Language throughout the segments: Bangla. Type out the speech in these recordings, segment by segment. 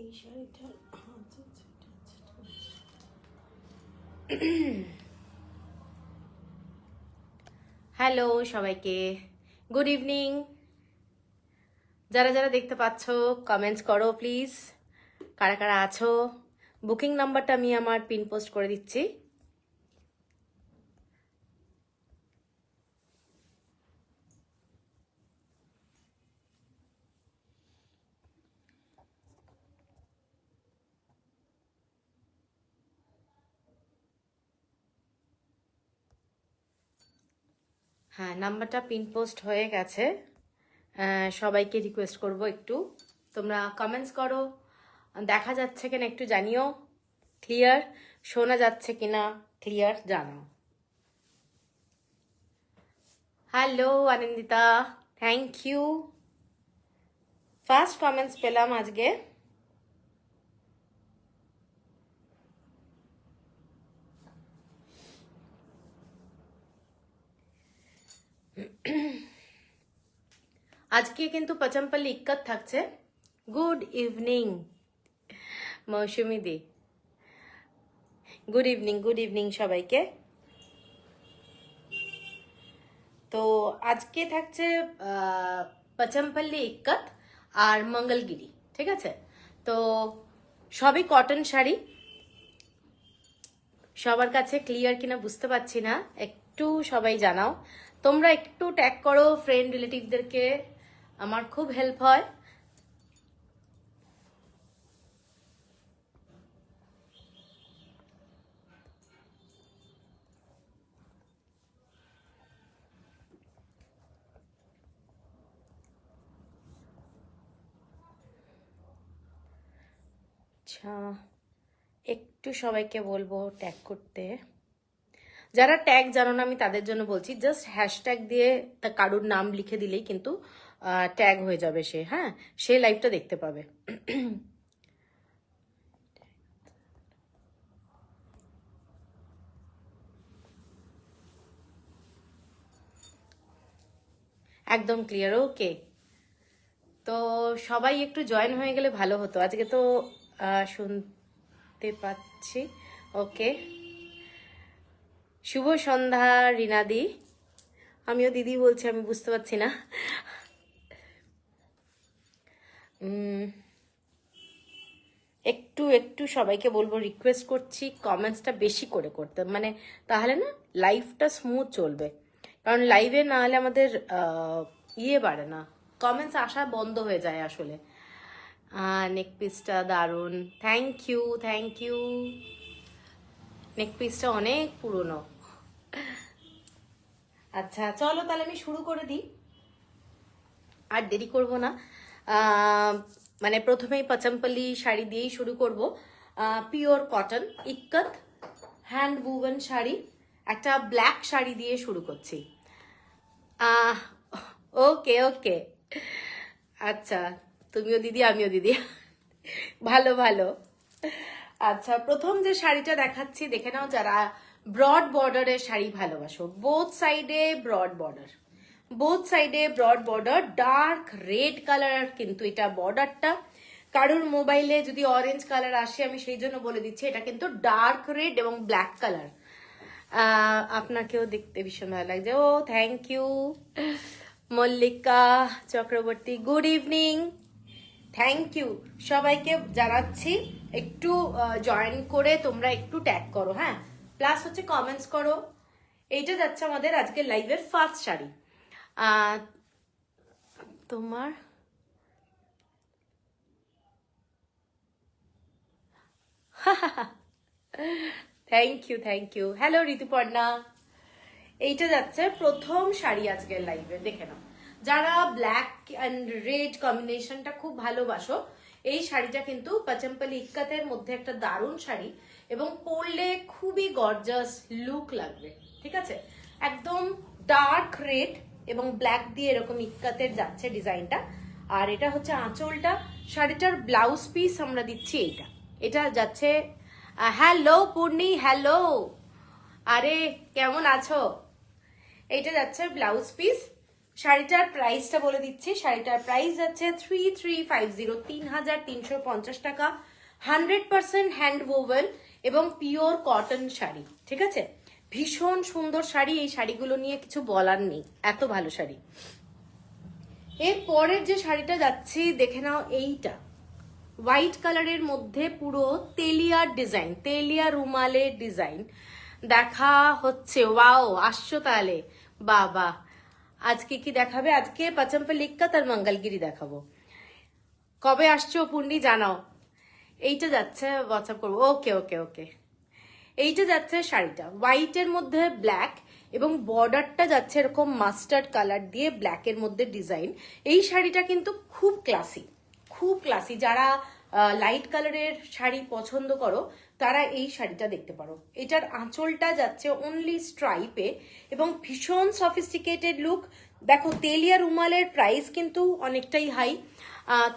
এই শাড়িটা হ্যালো সবাইকে, গুড ইভিনিং। যারা যারা দেখতে পাচ্ছ কমেন্টস করো প্লিজ, কারা কারা আছো। বুকিং নাম্বারটা আমি আমার পিন পোস্ট করে দিচ্ছি। হ্যাঁ, নাম্বারটা পিন পোস্ট হয়ে গেছে। সবাইকে রিকোয়েস্ট করব একটু তোমরা কমেন্টস করো। দেখা যাচ্ছে কিনা একটু জানিও, ক্লিয়ার শোনা যাচ্ছে কিনা ক্লিয়ার জানাও। Hello Anandita, thank you. First comments পেলাম আজকে। আজকে কিন্তু পচমপল্লি ইক্কত থাকছে। গুড ইভিনিং মৌসুমি দি, গুড ইভিনিং সবাইকে। তো আজকে থাকছে পচমপল্লি ইক্কত আর মঙ্গলগিরি, ঠিক আছে। তো সবই কটন শাড়ি। সবার কাছে ক্লিয়ার কিনা বুঝতে পারছি না, একটু সবাই জানাও। তোমরা একটু ট্যাগ করো ফ্রেন্ড রিলেটিভদেরকে, আমার খুব হেল্প হয়। আচ্ছা, একটু সবাইকে বলবো ট্যাগ করতে। যারা ট্যাগ জানো না আমি তাদের জন্য বলছি, জাস্ট হ্যাশট্যাগ দিয়ে তা কারুর নাম লিখে দিলেই কিন্তু ট্যাগ হয়ে যাবে সে, হ্যাঁ, সে লাইভটা দেখতে পাবে। একদম ক্লিয়ার, ওকে। তো সবাই একটু জয়েন হয়ে গেলে ভালো হতো। আজকে তো শুনতে পাচ্ছি, ওকে। শুভ সন্ধ্যা রিনাদি, আমিও দিদি বলছি, আমি বুঝতে পারছি না। একটু একটু সবাইকে বলবো, রিকোয়েস্ট করছি কমেন্টসটা বেশি করে করতে, মানে তাহলে না লাইভটা স্মুথ চলবে। কারণ লাইভে না হলে আমাদের ইয়ে বাড়ে না, কমেন্টস আসা বন্ধ হয়ে যায় আসলে। নেক পিসটা দারুণ, থ্যাংক ইউ থ্যাংক ইউ। নেক পিসটা অনেক পুরনো। আচ্ছা চলো তাহলে আমি শুরু করে দিই, আর দেরি করব না। মানে প্রথমেই পচমপল্লি শাড়ি দিয়েই শুরু করব। Pure cotton ikat hand woven sari, একটা ব্ল্যাক শাড়ি দিয়ে শুরু করছি। ওকে ওকে, আচ্ছা তুমিও দিদি আমিও দিদি, ভালো ভালো। আচ্ছা, প্রথম যে শাড়িটা দেখাচ্ছি দেখে নাও। যারা ব্রড বর্ডারের শাড়ি ভালোবাসো, বোথ সাইডে ব্রড বর্ডার, বোথ সাইডে broad border, dark red colour কিন্তু এটা বর্ডারটা। কারোর মোবাইলে যদি অরেঞ্জ কালার আসে আমি সেই জন্য বলে দিচ্ছি, এটা কিন্তু ডার্ক রেড এবং ব্ল্যাক কালার। আপনাকেও দেখতে ভীষণ ভালো লাগছে, ও thank you. Mallika Chakraborty, good evening, thank you. সবাইকে জানাচ্ছি একটু জয়েন করে তোমরা একটু ট্যাগ করো, হ্যাঁ, প্লাস হচ্ছে কমেন্টস করো। এইটা যাচ্ছে আমাদের আজকে লাইভের ফার্স্ট শাড়ি। তোমার থ্যাংক ইউ। হ্যালো ঋতুপর্ণা, এইটা যাচ্ছে প্রথম শাড়ি আজকের লাইভে, দেখে নাও। যারা ব্ল্যাক অ্যান্ড রেড কম্বিনেশনটা খুব ভালোবাসো, এই শাড়িটা কিন্তু পচমপল্লি ইক্কতের মধ্যে একটা দারুণ শাড়ি, এবং পরলে খুবই গর্জাস লুক লাগবে, ঠিক আছে। একদম ডার্ক রেড এবং ব্ল্যাক দিয়ে এরকম ইক্কতের যাচ্ছে ডিজাইনটা। আর এটা হচ্ছে আঁচলটা। শাড়িটার ব্লাউজ পিস আমরা দিচ্ছি এইটা, এটা যাচ্ছে। হ্যালো পূর্ণি, হ্যালো, আরে কেমন আছো। এইটা যাচ্ছে ব্লাউজ পিস। শাড়িটার প্রাইসটা বলে দিচ্ছি, শাড়িটার প্রাইস যাচ্ছে 3350, 3350 টাকা। 100% হ্যান্ড ওভেন এবং পিওর কটন শাড়ি, ঠিক আছে? ভীষণ সুন্দর শাড়ি, এই শাড়িগুলো নিয়ে কিছু বলার নেই, এত ভালো শাড়ি। এর পরের যে শাড়িটা যাচ্ছি দেখে নাও, এইটা হোয়াইট কালারের মধ্যে পুরো তেলিয়ার ডিজাইন, তেলিয়া রুমালের ডিজাইন দেখা হচ্ছে। ওয়াও, আসছো তাহলে? বাবা, আজকে কি দেখাবে? আজকে পাচম্পল ইক্কাত আর মঙ্গলগিরি দেখাবো। কবে আসছো পুন্ডি জানাও। এইটা যাচ্ছে, হোয়াটসঅ্যাপ করবো। ওকে ওকে ওকে। এইটা যাচ্ছে শাড়িটা হোয়াইটের মধ্যে ব্ল্যাক এবং বর্ডারটা যাচ্ছে এরকম মাস্টার্ড কালার দিয়ে ব্ল্যাকের মধ্যে ডিজাইন। এই শাড়িটা কিন্তু খুব ক্লাসি, খুব ক্লাসি। যারা লাইট কালারের শাড়ি পছন্দ করো তারা এই শাড়িটা দেখতে পারো। এটার আঁচলটা যাচ্ছে অনলি স্ট্রাইপে এবং ভীষণ সফিস্টিকেটেড লুক। দেখো, তেলিয়া রুমালের প্রাইস কিন্তু অনেকটাই হাই।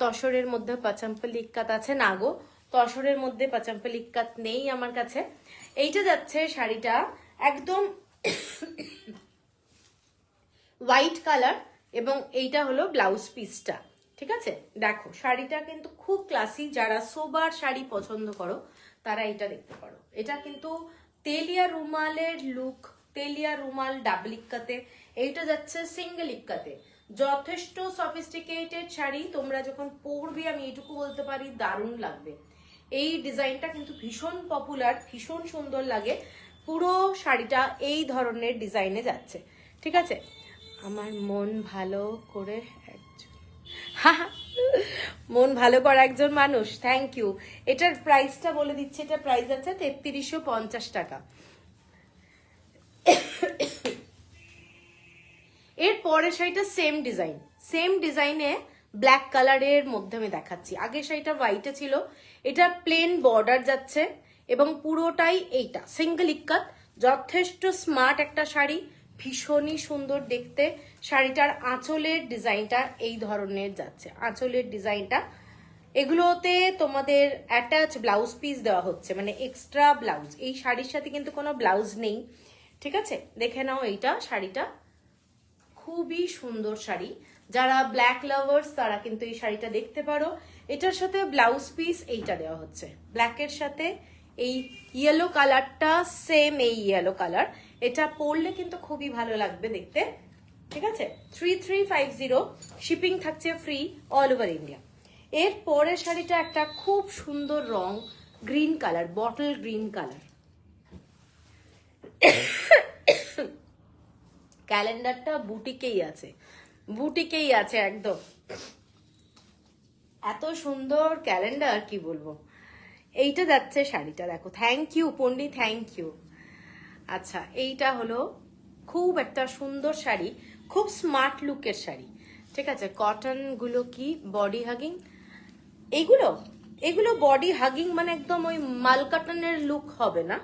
তসরের মধ্যে পাচম্পল ইক্কাত আছে না গো, তসরের মধ্যে পাচম্পল ইক্কাত নেই আমার কাছে। এইটা যাচ্ছে শাড়িটা একদম হোয়াইট কালার এবং এইটা হলো ব্লাউজ পিসটা, ঠিক আছে? দেখো, শাড়িটা কিন্তু খুব ক্লাসি। যারা সোবার শাড়ি পছন্দ করো তারা এটা দেখতে পারো। এটা কিন্তু তেলিয়া রুমালের লুক, তেলিয়া রুমাল ডাবল ইক্কাতে, এইটা যাচ্ছে সিঙ্গেল ইক্কাতে। যথেষ্ট সফিস্টিকেটেড শাড়ি, তোমরা যখন পরবে আমি এটুকু বলতে পারি দারুণ লাগবে। এই ডিজাইনটা কিন্তু ভীষণ পপুলার, ভীষণ সুন্দর লাগে। পুরো শাড়িটা এই ধরনের ডিজাইনে যাচ্ছে, ঠিক আছে? আমার মন ভালো করে একজন, মন ভালো করা একজন মানুষ, থ্যাংক ইউ। এটার প্রাইসটা বলে দিচ্ছি, এটার প্রাইস আছে 3350 টাকা। এর পরের শাড়িটা সেম ডিজাইন, সেম ডিজাইনে ব্ল্যাক কালারের মধ্যে আমি দেখাচ্ছি। আগের শাড়িটা হোয়াইটে ছিল, এটা প্লেন বর্ডার যাচ্ছে এবং পুরোটাই এইটা সিঙ্গেল ইক্কাত। যথেষ্ট স্মার্ট একটা শাড়ি, ভীষণই সুন্দর দেখতে। শাড়িটার আঁচলের ডিজাইনটা এই ধরনের যাচ্ছে, আঁচলের ডিজাইনটা। এগুলোতে তোমাদের অ্যাটাচ ব্লাউজ পিস দেওয়া হচ্ছে, মানে এক্সট্রা ব্লাউজ। এই শাড়ির সাথে কিন্তু কোনো ব্লাউজ নেই, ঠিক আছে? দেখে নাও এইটা, শাড়িটা খুবই সুন্দর শাড়ি। যারা ব্ল্যাক লাভার্স তারা কিন্তু এই শাড়িটা দেখতে পারো। এটার সাথে ব্লাউজ পিস এইটা দেওয়া হচ্ছে, ব্ল্যাকের সাথে এই ইয়েলো কালারটা সেম, এই ইয়েলো কালার। এটা পরলে কিন্তু খুবই ভালো লাগবে দেখতে, ঠিক আছে? 3350, শিপিং থাকছে ফ্রি অল ওভার ইন্ডিয়া। এর পরের শাড়িটা একটা খুব সুন্দর রং, green colour, bottle green colour. ক্যালেন্ডারটা বুটিকেই আছে, বুটিকেই আছে একদম। এত সুন্দর ক্যালেন্ডার, কি বলবো। এইটা যাচ্ছে শাড়িটা, দেখো। থ্যাংক ইউ পন্ডি, থ্যাংক ইউ। আচ্ছা, এইটা হলো খুব একটা সুন্দর শাড়ি, খুব স্মার্ট লুকের শাড়ি, ঠিক আছে? কটন গুলো কি বডি হাগিং, এইগুলো এগুলো বডি হাগিং মানে একদম ওই মাল কাটনের লুক হবে না।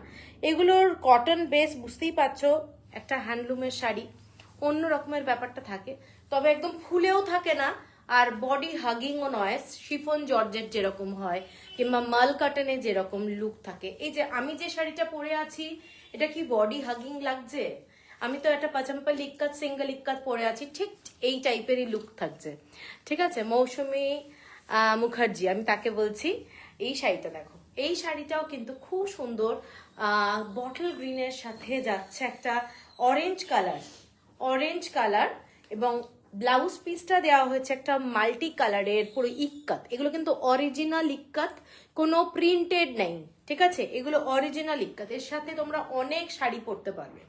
এগুলোর কটন বেস, বুঝতেই পারছো, একটা হ্যান্ডলুমের শাড়ি, অন্য রকমের ব্যাপারটা থাকে, তবে একদম ফুলেও থাকে না আর বডি হাগিংও নয়। শিফন জর্জেট যেরকম হয় কিংবা মাল কাটনে যেরকম লুক থাকে। এই যে আমি যে শাড়িটা পরে আছি, এটা কি বডি হাগিং লাগছে? আমি তো একটা পাচাম্পল ইক্কাত সিঙ্গেল ইক্কাত পরে আছি, ঠিক এই টাইপেরই লুক থাকছে, ঠিক আছে? মৌসুমী মুখার্জি, আমি তাকে বলছি। এই শাড়িটা দেখো, এই শাড়িটাও কিন্তু খুব সুন্দর। বটল গ্রিনের সাথে যাচ্ছে একটা অরেঞ্জ কালার, অরেঞ্জ কালার এবং ব্লাউজ পিসটা দেওয়া হয়েছে একটা মাল্টি কালারের পুরো ইক্কাত। এগুলো কিন্তু অরিজিনাল ইক্কাত, কোনো প্রিন্টেড নেই, ঠিক আছে? এগুলো অরিজিনাল ইক্কাত। এর সাথে তোমরা অনেক শাড়ি পরতে পারবে।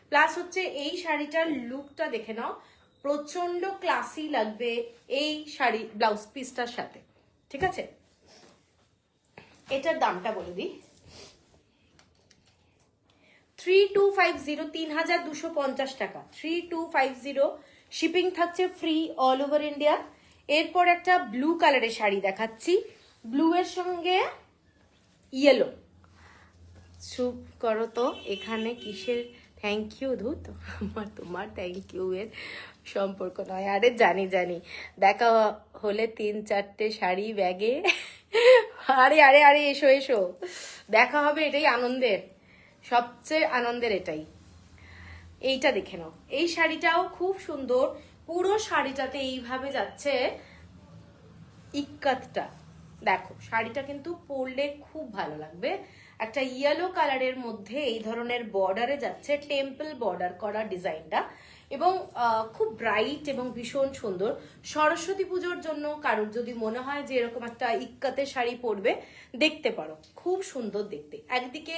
প্লাস হচ্ছে এই শাড়িটার লুকটা দেখে নাও, প্রচন্ড ক্লাসি লাগবে এই শাড়ি ব্লাউজ পিসটার সাথে, ঠিক আছে? এটার দামটা বলে দিই, 3250, 3250 টাকা, 3250। শিপিং থাকছে ফ্রি অল ওভার ইন্ডিয়া। এরপর একটা ব্লু কালারের শাড়ি দেখাচ্ছি, ব্লু এর সঙ্গে ইয়েলো। চুপ করো তো, এখানে কিসের থ্যাংক ইউ? ধুত, আমার তোমার থ্যাংক ইউ এর সম্পর্ক নয়। আরে জানি জানি, দেখা হলে 3-4টে শাড়ি ব্যাগে। আরে আরে আরে, এসো এসো, দেখা হবে, এটাই আনন্দের, সবচেয়ে আনন্দের এটাই। এইটা দেখে নাও, এই শাড়িটাও খুব সুন্দর, পুরো শাড়িটাতে এইভাবে যাচ্ছে ইক্কাতটা। দেখো শাড়িটা কিন্তু পরলে খুব ভালো লাগবে। একটা ইয়েলো কালারের মধ্যে এই ধরনের বর্ডারে যাচ্ছে, টেম্পল বর্ডার করা ডিজাইনটা, এবং খুব ব্রাইট এবং ভীষণ সুন্দর। সরস্বতী পুজোর জন্য কারোর যদি মনে হয় যে এরকম একটা ইক্কাতের শাড়ি পরবে, দেখতে পারো, খুব সুন্দর দেখতে। একদিকে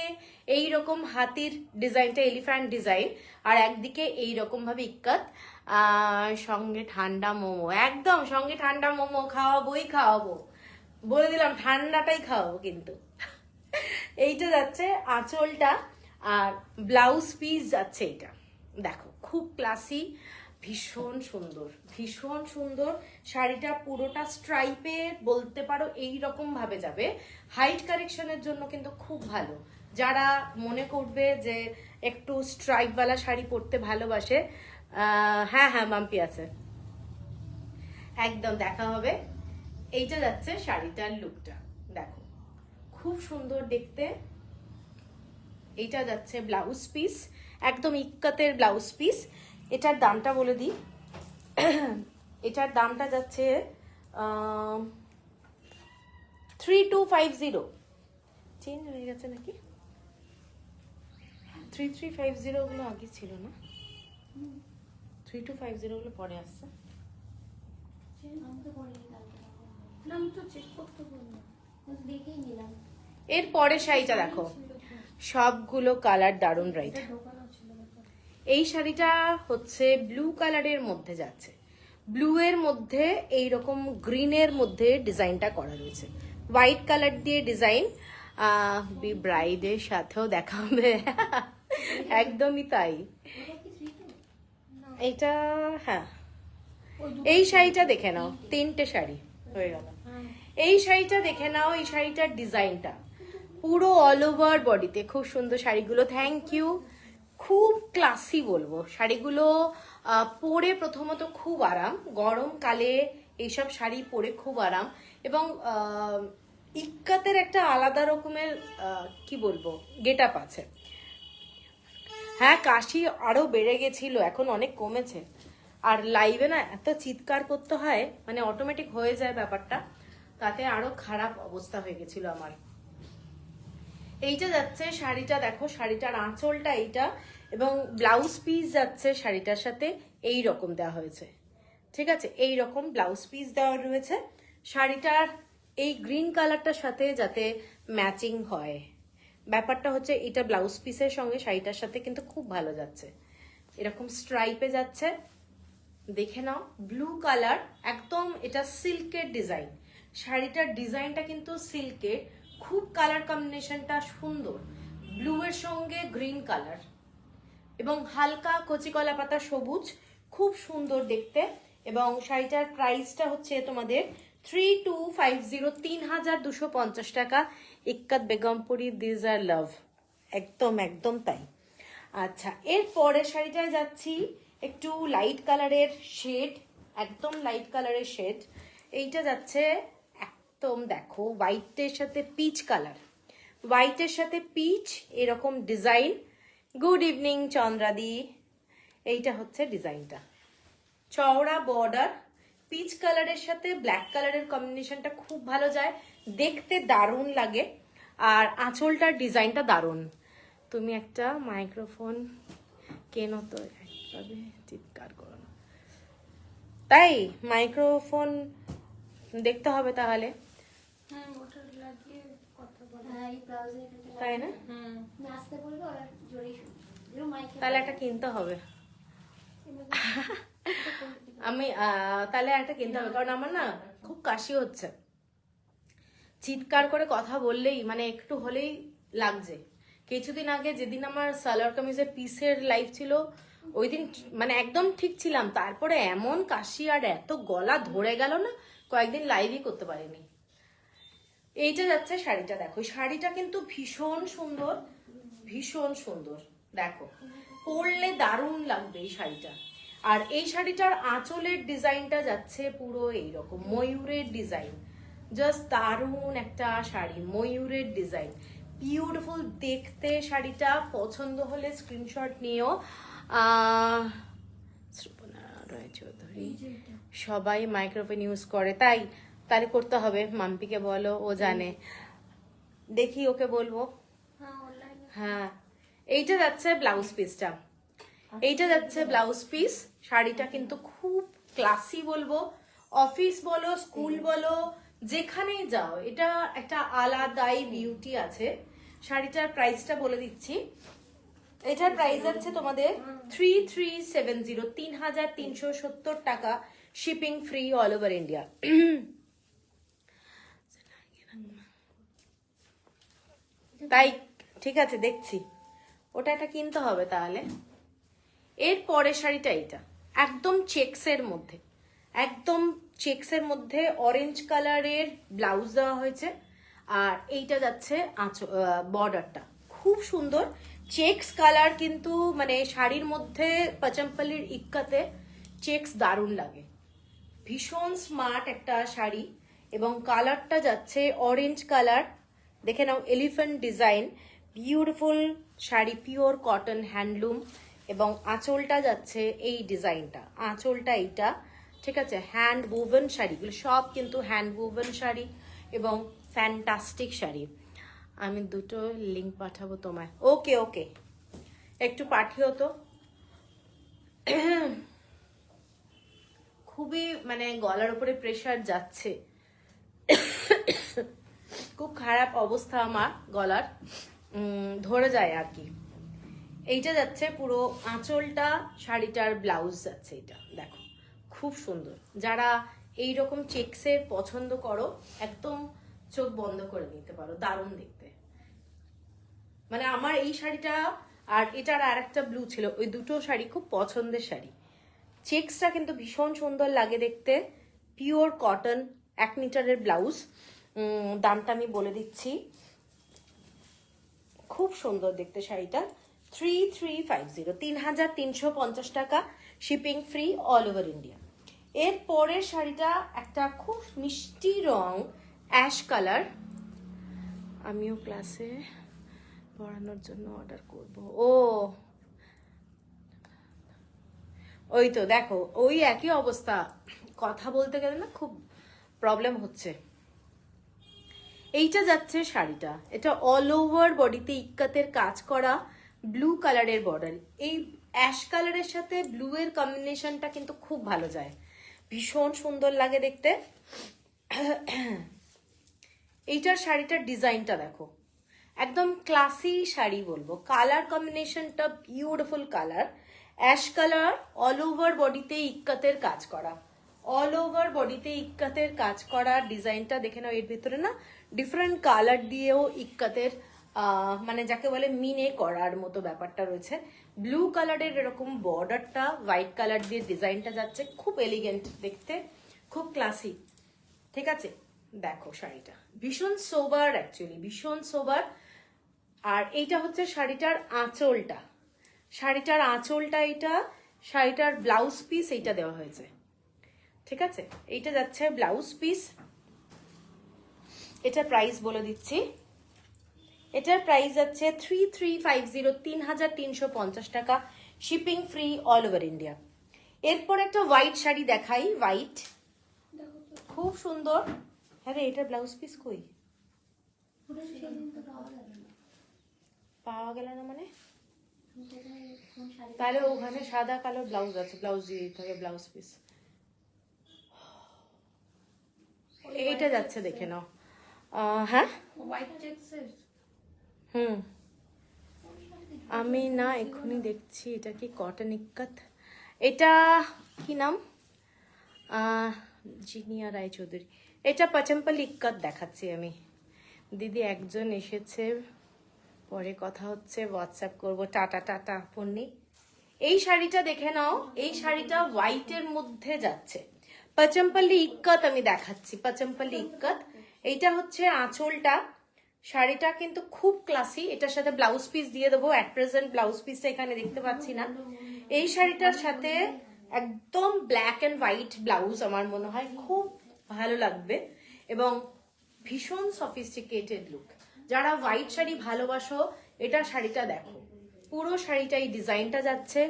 এই রকম হাতির ডিজাইনটা এলিফ্যান্ট ডিজাইন, আর একদিকে এই রকম ভাবে ইক্কাত, সঙ্গে ঠান্ডা মোমো, একদম সঙ্গে ঠান্ডা মোমো খাওয়াবোই খাওয়াবো, বলে দিলাম ঠান্ডাটাই খাওয়াবো কিন্তু। এইটা যাচ্ছে আঁচলটা, আর ব্লাউজ পিস যাচ্ছে এটা। দেখো খুব ক্লাসি, ভীষণ সুন্দর, ভীষণ সুন্দর শাড়িটা। পুরোটা স্ট্রাইপের বলতে পারো, এই রকম ভাবে যাবে। হাইট কারেকশনের জন্য কিন্তু খুব ভালো। যারা মনে করবে যে একটু স্ট্রাইপওয়ালা শাড়ি পরতে ভালোবাসে, হ্যাঁ হ্যাঁ মাম্পি আছে, একদম দেখা হবে। এইটা যাচ্ছে শাড়িটার লুকটা, দেখো খুব সুন্দর দেখতে। এইটা যাচ্ছে ব্লাউজ পিস, একদম ইক্কাতের ব্লাউজ পিস। এটার দামটা বলে দিই, এটার দামটা যাচ্ছে 3250। চেঞ্জ হয়ে গেছে নাকি? 3350 গুলো আগে ছিল না, 3250 গুলো পরে আসছে। এর পরে শাড়িটা দেখো, সবগুলো কালার দারুণ ব্রাইট। এই শাড়িটা হচ্ছে ব্লু কালারের মধ্যে যাচ্ছে, ব্লু এর মধ্যে এইরকম গ্রিনের মধ্যে ডিজাইনটা করা রয়েছে, হোয়াইট কালার দিয়ে ডিজাইন। ব্রাইডের সাথেও দেখা হবে। একদমই তাই। এটা হ্যাঁ, এই শাড়িটা দেখে নাও, 3টে শাড়ি হয়ে গেল। এই শাড়িটা দেখে নাও, এই শাড়িটার ডিজাইনটা পুরো অল ওভার বডিতে খুব সুন্দর শাড়িগুলো। থ্যাংক ইউ, খুব ক্লাসি বলবো শাড়িগুলো। পরে প্রথমত খুব আরাম, গরমকালে এইসব শাড়ি পরে খুব আরাম, এবং ইক্কাতের একটা আলাদা রকমের কি বলবো গেট আপ আছে। হ্যাঁ কাশি আরো বেড়ে গেছিল, এখন অনেক কমেছে। আর লাইভে না এত চিৎকার করতে হয়, মানে অটোমেটিক হয়ে যায় ব্যাপারটা, তাতে আরো খারাপ অবস্থা হয়ে গেছিল আমার। এইটা যাচ্ছে শাড়িটা, দেখো শাড়িটার আঁচলটা এইটা, এবং ব্লাউজ পিস যাচ্ছে শাড়িটার সাথে এই রকম দেওয়া হয়েছে, ঠিক আছে, এই রকম ব্লাউজ পিস দেওয়া রয়েছে শাড়িটার এই গ্রিন কালারটার সাথে, যাতে ম্যাচিং হয়। ব্যাপারটা হচ্ছে এটা ব্লাউজ পিসের সঙ্গে শাড়িটার সাথে কিন্তু খুব ভালো যাচ্ছে, এরকম স্ট্রাইপে যাচ্ছে। দেখে নাও ব্লু কালার, একদম এটা সিল্কের ডিজাইন, শাড়িটার ডিজাইনটা কিন্তু সিল্কের, খুব কালার কম্বিনেশনটা সুন্দর, ব্লু এর সঙ্গে গ্রিন কালার এবং হালকা কচি কলা পাতা সবুজ, খুব সুন্দর দেখতে। এবং শাড়িটার প্রাইসটা হচ্ছে তোমাদের 3250, 3250 টাকা। ইক্কাত বেগমপুরি, দিস আর লাভ, একদম একদম তাই। আচ্ছা, এরপরে শাড়িটায় যাচ্ছি একটু লাইট কালারের শেড, একদম লাইট কালারের শেড। এইটা যাচ্ছে একদম দেখো হোয়াইটের সাথে পিচ কালার, হোয়াইটের সাথে পিচ এরকম ডিজাইন। Good evening চন্দ্রাদি। এইটা হচ্ছে ডিজাইনটা, চওড়া বর্ডার, পিচ কালারের সাথে ব্ল্যাক কালারের কম্বিনেশনটা খুব ভালো যায়, দেখতে দারুণ লাগে। আর আঁচলটার ডিজাইনটা দারুণ। তুমি একটা মাইক্রোফোন কেনো তো, একভাবে চিৎকার করো না, তাই মাইক্রোফোন দেখতে হবে তাহলে, তাই না? তাহলে একটা কিনতে হবে। আমি তাহলে একটা কিনতে হবে, কারণ আমার না খুব কাশি হচ্ছে, চিৎকার করে কথা বললেই মানে একটু হলেই লাগছে। কিছুদিন আগে যেদিন আমার সালোয়ার কামিজের পিসের লাইভ ছিল, ওই দিন মানে একদম ঠিক ছিলাম, তারপরে এমন কাশি আর এত গলা ধরে গেল না, কয়েকদিন লাইভই করতে পারিনি। এইটা যাচ্ছে শাড়িটা, দেখো শাড়িটা কিন্তু ভীষণ সুন্দর, ভীষণ সুন্দর, দেখো পরলে দারুণ লাগবে এই শাড়িটা। আর এই শাড়িটার আঁচলের ডিজাইনটা যাচ্ছে পুরো এইরকম ময়ূরের ডিজাইন, জাস্ট দারুণ একটা শাড়ি, ময়ূরের ডিজাইন, বিউটিফুল দেখতে। শাড়িটা পছন্দ হলে স্ক্রিনশট নিও। শ্রুপনা রায় চৌধুরী। সবাই মাইক্রোফোন ইউজ করে, তাই তাহলে করতে হবে। মাম্পিকে বলো, ও জানে। দেখি ওকে বলবো। হ্যাঁ, এইটা যাচ্ছে ব্লাউজ পিসটা, এইটা যাচ্ছে ব্লাউজ পিস। শাড়িটা কিন্তু খুব ক্লাসি বলবো, অফিস বলো, স্কুল বলো, যেখানেই যাও এটা একটা আলাদাই বিউটি আছে। শাড়িটার প্রাইসটা বলে দিচ্ছি। এটার প্রাইস আছে তোমাদের 3370, 3370 টাকা, shipping free all over India. তাই ঠিক আছে, দেখছি ওটা একটা কিনতে হবে তাহলে। এর পরের শাড়িটা এটা একদম চেক্সের মধ্যে, একদম চেক্সের মধ্যে অরেঞ্জ কালারের ব্লাউজ দেওয়া হয়েছে। আর এইটা যাচ্ছে বর্ডারটা খুব সুন্দর চেক্স কালার, কিন্তু মানে শাড়ির মধ্যে পচমপল্লির ইক্কাতে চেক্স দারুণ লাগে, ভীষণ স্মার্ট একটা শাড়ি। এবং কালারটা যাচ্ছে অরেঞ্জ কালার, দেখে নাও, elephant design, beautiful sari, pure cotton handloom. এবং আঁচলটা যাচ্ছে এই ডিজাইনটা, আঁচলটা এইটা, ঠিক আছে। হ্যান্ড ওভেন শাড়িগুলো সব কিন্তু হ্যান্ড ওভেন শাড়ি এবং ফ্যান্টাস্টিক শাড়ি। আমি দুটো লিঙ্ক পাঠাবো তোমায়। ওকে ওকে, একটু পাঠিও তো। খুবই মানে গলার উপরে প্রেশার যাচ্ছে, খুব খারাপ অবস্থা আমার গলার, ধরে যায় আর কি। এইটা যাচ্ছে পুরো আঁচলটা, শাড়িটার ব্লাউজ যাচ্ছে এটা, দেখো খুব সুন্দর। যারা এইরকম চেক্সের পছন্দ করো একদম চোখ বন্ধ করে নিতে পারো, দারুণ দেখতে। মানে আমার এই শাড়িটা আর এটার আর একটা ব্লু ছিল, ওই দুটো শাড়ি খুব পছন্দের শাড়ি। চেক্সটা কিন্তু ভীষণ সুন্দর লাগে দেখতে, পিওর কটন, 1 মিটারের ব্লাউজ। দামটা আমি বলে দিচ্ছি, খুব সুন্দর দেখতে শাড়িটা, 3350, 3350 টাকা, shipping free all over India. এর পরের শাড়িটা একটা খুব মিষ্টি রং, অ্যাশ কালার, আমিও ক্লাসে পড়ানোর জন্য অর্ডার করব। ওই তো দেখো, ওই একই অবস্থা, কথা বলতে গেলে না খুব প্রবলেম হচ্ছে। এইটা যাচ্ছে শাড়িটা, এটা অল ওভার বডিতে ইক্কাতের কাজ করা, ব্লু কালারের বর্ডার। এই অ্যাশ কালারের সাথে ব্লু এর কম্বিনেশনটা কিন্তু খুব ভালো যায়, ভীষণ সুন্দর লাগে দেখতে। এইটার শাড়িটার ডিজাইনটা দেখো, একদম ক্লাসি শাড়ি বলবো, কালার কম্বিনেশনটা beautiful colour, ash colour, all over বডিতে ইক্কাতের কাজ করা, অল ওভার বডিতে ইক্কাতের কাজ করা। ডিজাইনটা দেখে নাও, এর ভিতরে না ডিফারেন্ট কালার দিয়েও ইক্কাতের মানে যাকে বলে মিনে করার মতো ব্যাপারটা রয়েছে। ব্লু কালারের এরকম বর্ডারটা, হোয়াইট কালার দিয়ে ডিজাইনটা যাচ্ছে, খুব এলিগেন্ট দেখতে, খুব ক্লাসি, ঠিক আছে। দেখো শাড়িটা ভীষণ সোবার, অ্যাকচুয়ালি ভীষণ সোবার। আর এইটা হচ্ছে শাড়িটার আঁচলটা, শাড়িটার আঁচলটা এইটা, শাড়িটার ব্লাউজ পিস এইটা দেওয়া হয়েছে, ঠিক আছে। এইটা যাচ্ছে ব্লাউজ পিস। এটা প্রাইস বলে দিচ্ছি, এটার প্রাইস যাচ্ছে 3350, 3350 টাকা, shipping free all over India. এরপর একটা হোয়াইট শাড়ি দেখাই, হোয়াইট, খুব সুন্দর। হ্যাঁ রে, এটার ব্লাউজ পিস কই পাওয়া গেল না, মানে তাহলে ওখানে সাদা কালো ব্লাউজ আছে, ব্লাউজ দিয়ে দিতে হবে ব্লাউজ পিস। এইটা যাচ্ছে, দেখে নাও। হ্যাঁ আমি না এক্ষুনি দেখছি, এটা কি কটন ইক্কাত, এটা কি নাম, জিনিয়া রায়চৌধুরী, এটা পচমপল্লি ইক্কাত দেখাচ্ছি আমি। দিদি একজন এসেছে, পরে কথা হচ্ছে, হোয়াটসঅ্যাপ করব, টাটা টাটা পন্নি। এই শাড়িটা দেখে নাও, এই শাড়িটা হোয়াইটের মধ্যে যাচ্ছে, পচমপল্লি ইক্কাত আমি দেখাচ্ছি, পচমপল্লি ইক্কাত। এইটা হচ্ছে আঁচলটা, শাড়িটা কিন্তু খুব ক্লাসি, এটার সাথে ব্লাউজ পিস দিয়ে দেবো। অ্যাট প্রেজেন্ট ব্লাউজ পিসটা এখানে দেখতে পাচ্ছি না। এই শাড়িটার সাথে একদম ব্ল্যাক অ্যান্ড হোয়াইট ব্লাউজ, আমার মনে হয় খুব ভালো লাগবে এবং ভীষণ সফিস্টিকেটেড লুক। যারা হোয়াইট শাড়ি ভালোবাসো, এটা শাড়িটা দেখো, পুরো শাড়িটা এই ডিজাইনটা যাচ্ছে,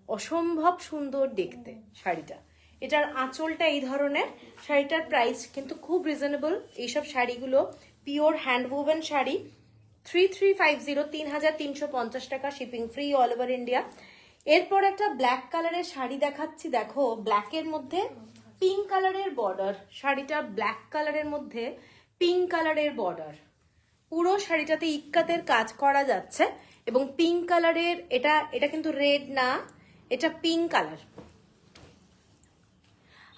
অসম্ভব সুন্দর দেখতে শাড়িটা। এটার আঁচলটা এই ধরনের। শাড়িটার প্রাইস কিন্তু খুব রিজনেবল। এইসব শাড়িগুলো পিওর হ্যান্ড ওভেন শাড়ি। 3350, 3350 টাকা, shipping free all over India. এরপর একটা ব্ল্যাক কালারের শাড়ি দেখাচ্ছি, দেখো ব্ল্যাকের মধ্যে পিঙ্ক কালারের বর্ডার। শাড়িটা ব্ল্যাক কালারের মধ্যে পিঙ্ক কালারের বর্ডার। পুরো শাড়িটাতে ইক্কাতের কাজ করা যাচ্ছে এবং পিঙ্ক কালারের, এটা কিন্তু রেড না, এটা পিঙ্ক কালার।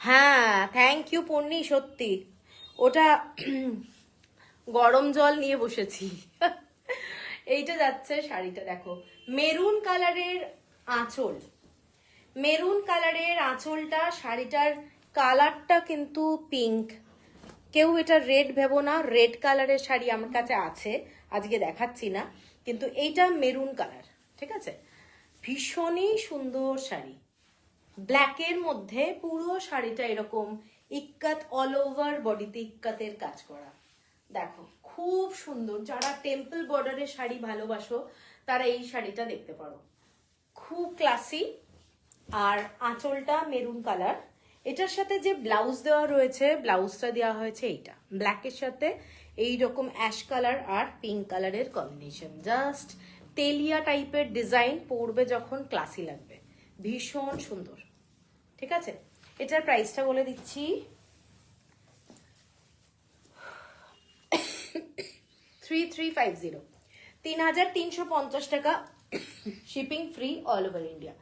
হ্যাঁ, থ্যাংক ইউ পন্নি, সত্যি ওটা গরম জল নিয়ে বসেছি। এইটা যাচ্ছে শাড়িটা, দেখো মেরুন কালারের আঁচল, মেরুন কালারের আঁচলটা। শাড়িটার কালারটা কিন্তু পিঙ্ক, কেউ এটা রেড ভেবো না। রেড কালারের শাড়ি আমার কাছে আছে, আজকে দেখাচ্ছি না, কিন্তু এইটা মেরুন কালার। ঠিক আছে, ভীষণই সুন্দর শাড়ি। ব্ল্যাকের মধ্যে পুরো শাড়িটা এরকম ইক্কাত, অল ওভার বডিতে ইক্কাতের কাজ করা। দেখো খুব সুন্দর। যারা টেম্পল বর্ডারের শাড়ি ভালোবাসো তারা এই শাড়িটা দেখতে পারো, খুব ক্লাসি। আর আঁচলটা মেরুন কালার। এটার সাথে যে ব্লাউজ দেওয়া রয়েছে, ব্লাউজটা দেওয়া হয়েছে এইটা ব্ল্যাকের সাথে এইরকম অ্যাশ কালার আর পিঙ্ক কালারের কম্বিনেশন। জাস্ট তেলিয়া টাইপের ডিজাইন, পরবে যখন ক্লাসি লাগবে, ভীষণ সুন্দর। ঠিক আছে, এটার প্রাইসটা বলে দিচ্ছি। 3350, 3350 টাকা, shipping free all over India.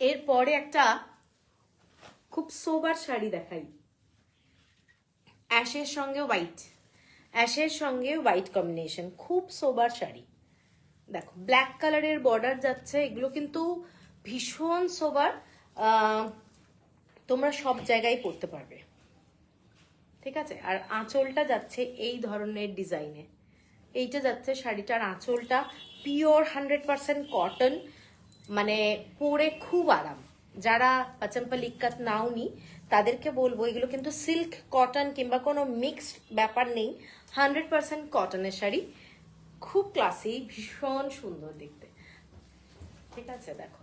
এরপরে একটা খুব সোবার শাড়ি দেখাই, অ্যাশের সঙ্গে হোয়াইট, অ্যাশের সঙ্গে হোয়াইট কম্বিনেশন, খুব সোবার শাড়ি। দেখো ব্ল্যাক কালারের বর্ডার যাচ্ছে, এগুলো কিন্তু ভীষণ সোবার, তোমরা সব জায়গায় পরতে পারবে। ঠিক আছে, আর আঁচলটা যাচ্ছে এই ধরনের ডিজাইনে। এইটা যাচ্ছে শাড়িটার আঁচলটা পিওর 100% কটন, মানে পরে খুব আরাম। যারা পাচম্পল ইক্কাত নাওনি তাদেরকে বলবো, এগুলো কিন্তু সিল্ক কটন কিংবা কোনো মিক্সড ব্যাপার নেই, 100% কটনের শাড়ি, খুব ক্লাসি, ভীষণ সুন্দর দেখতে। ঠিক আছে, দেখো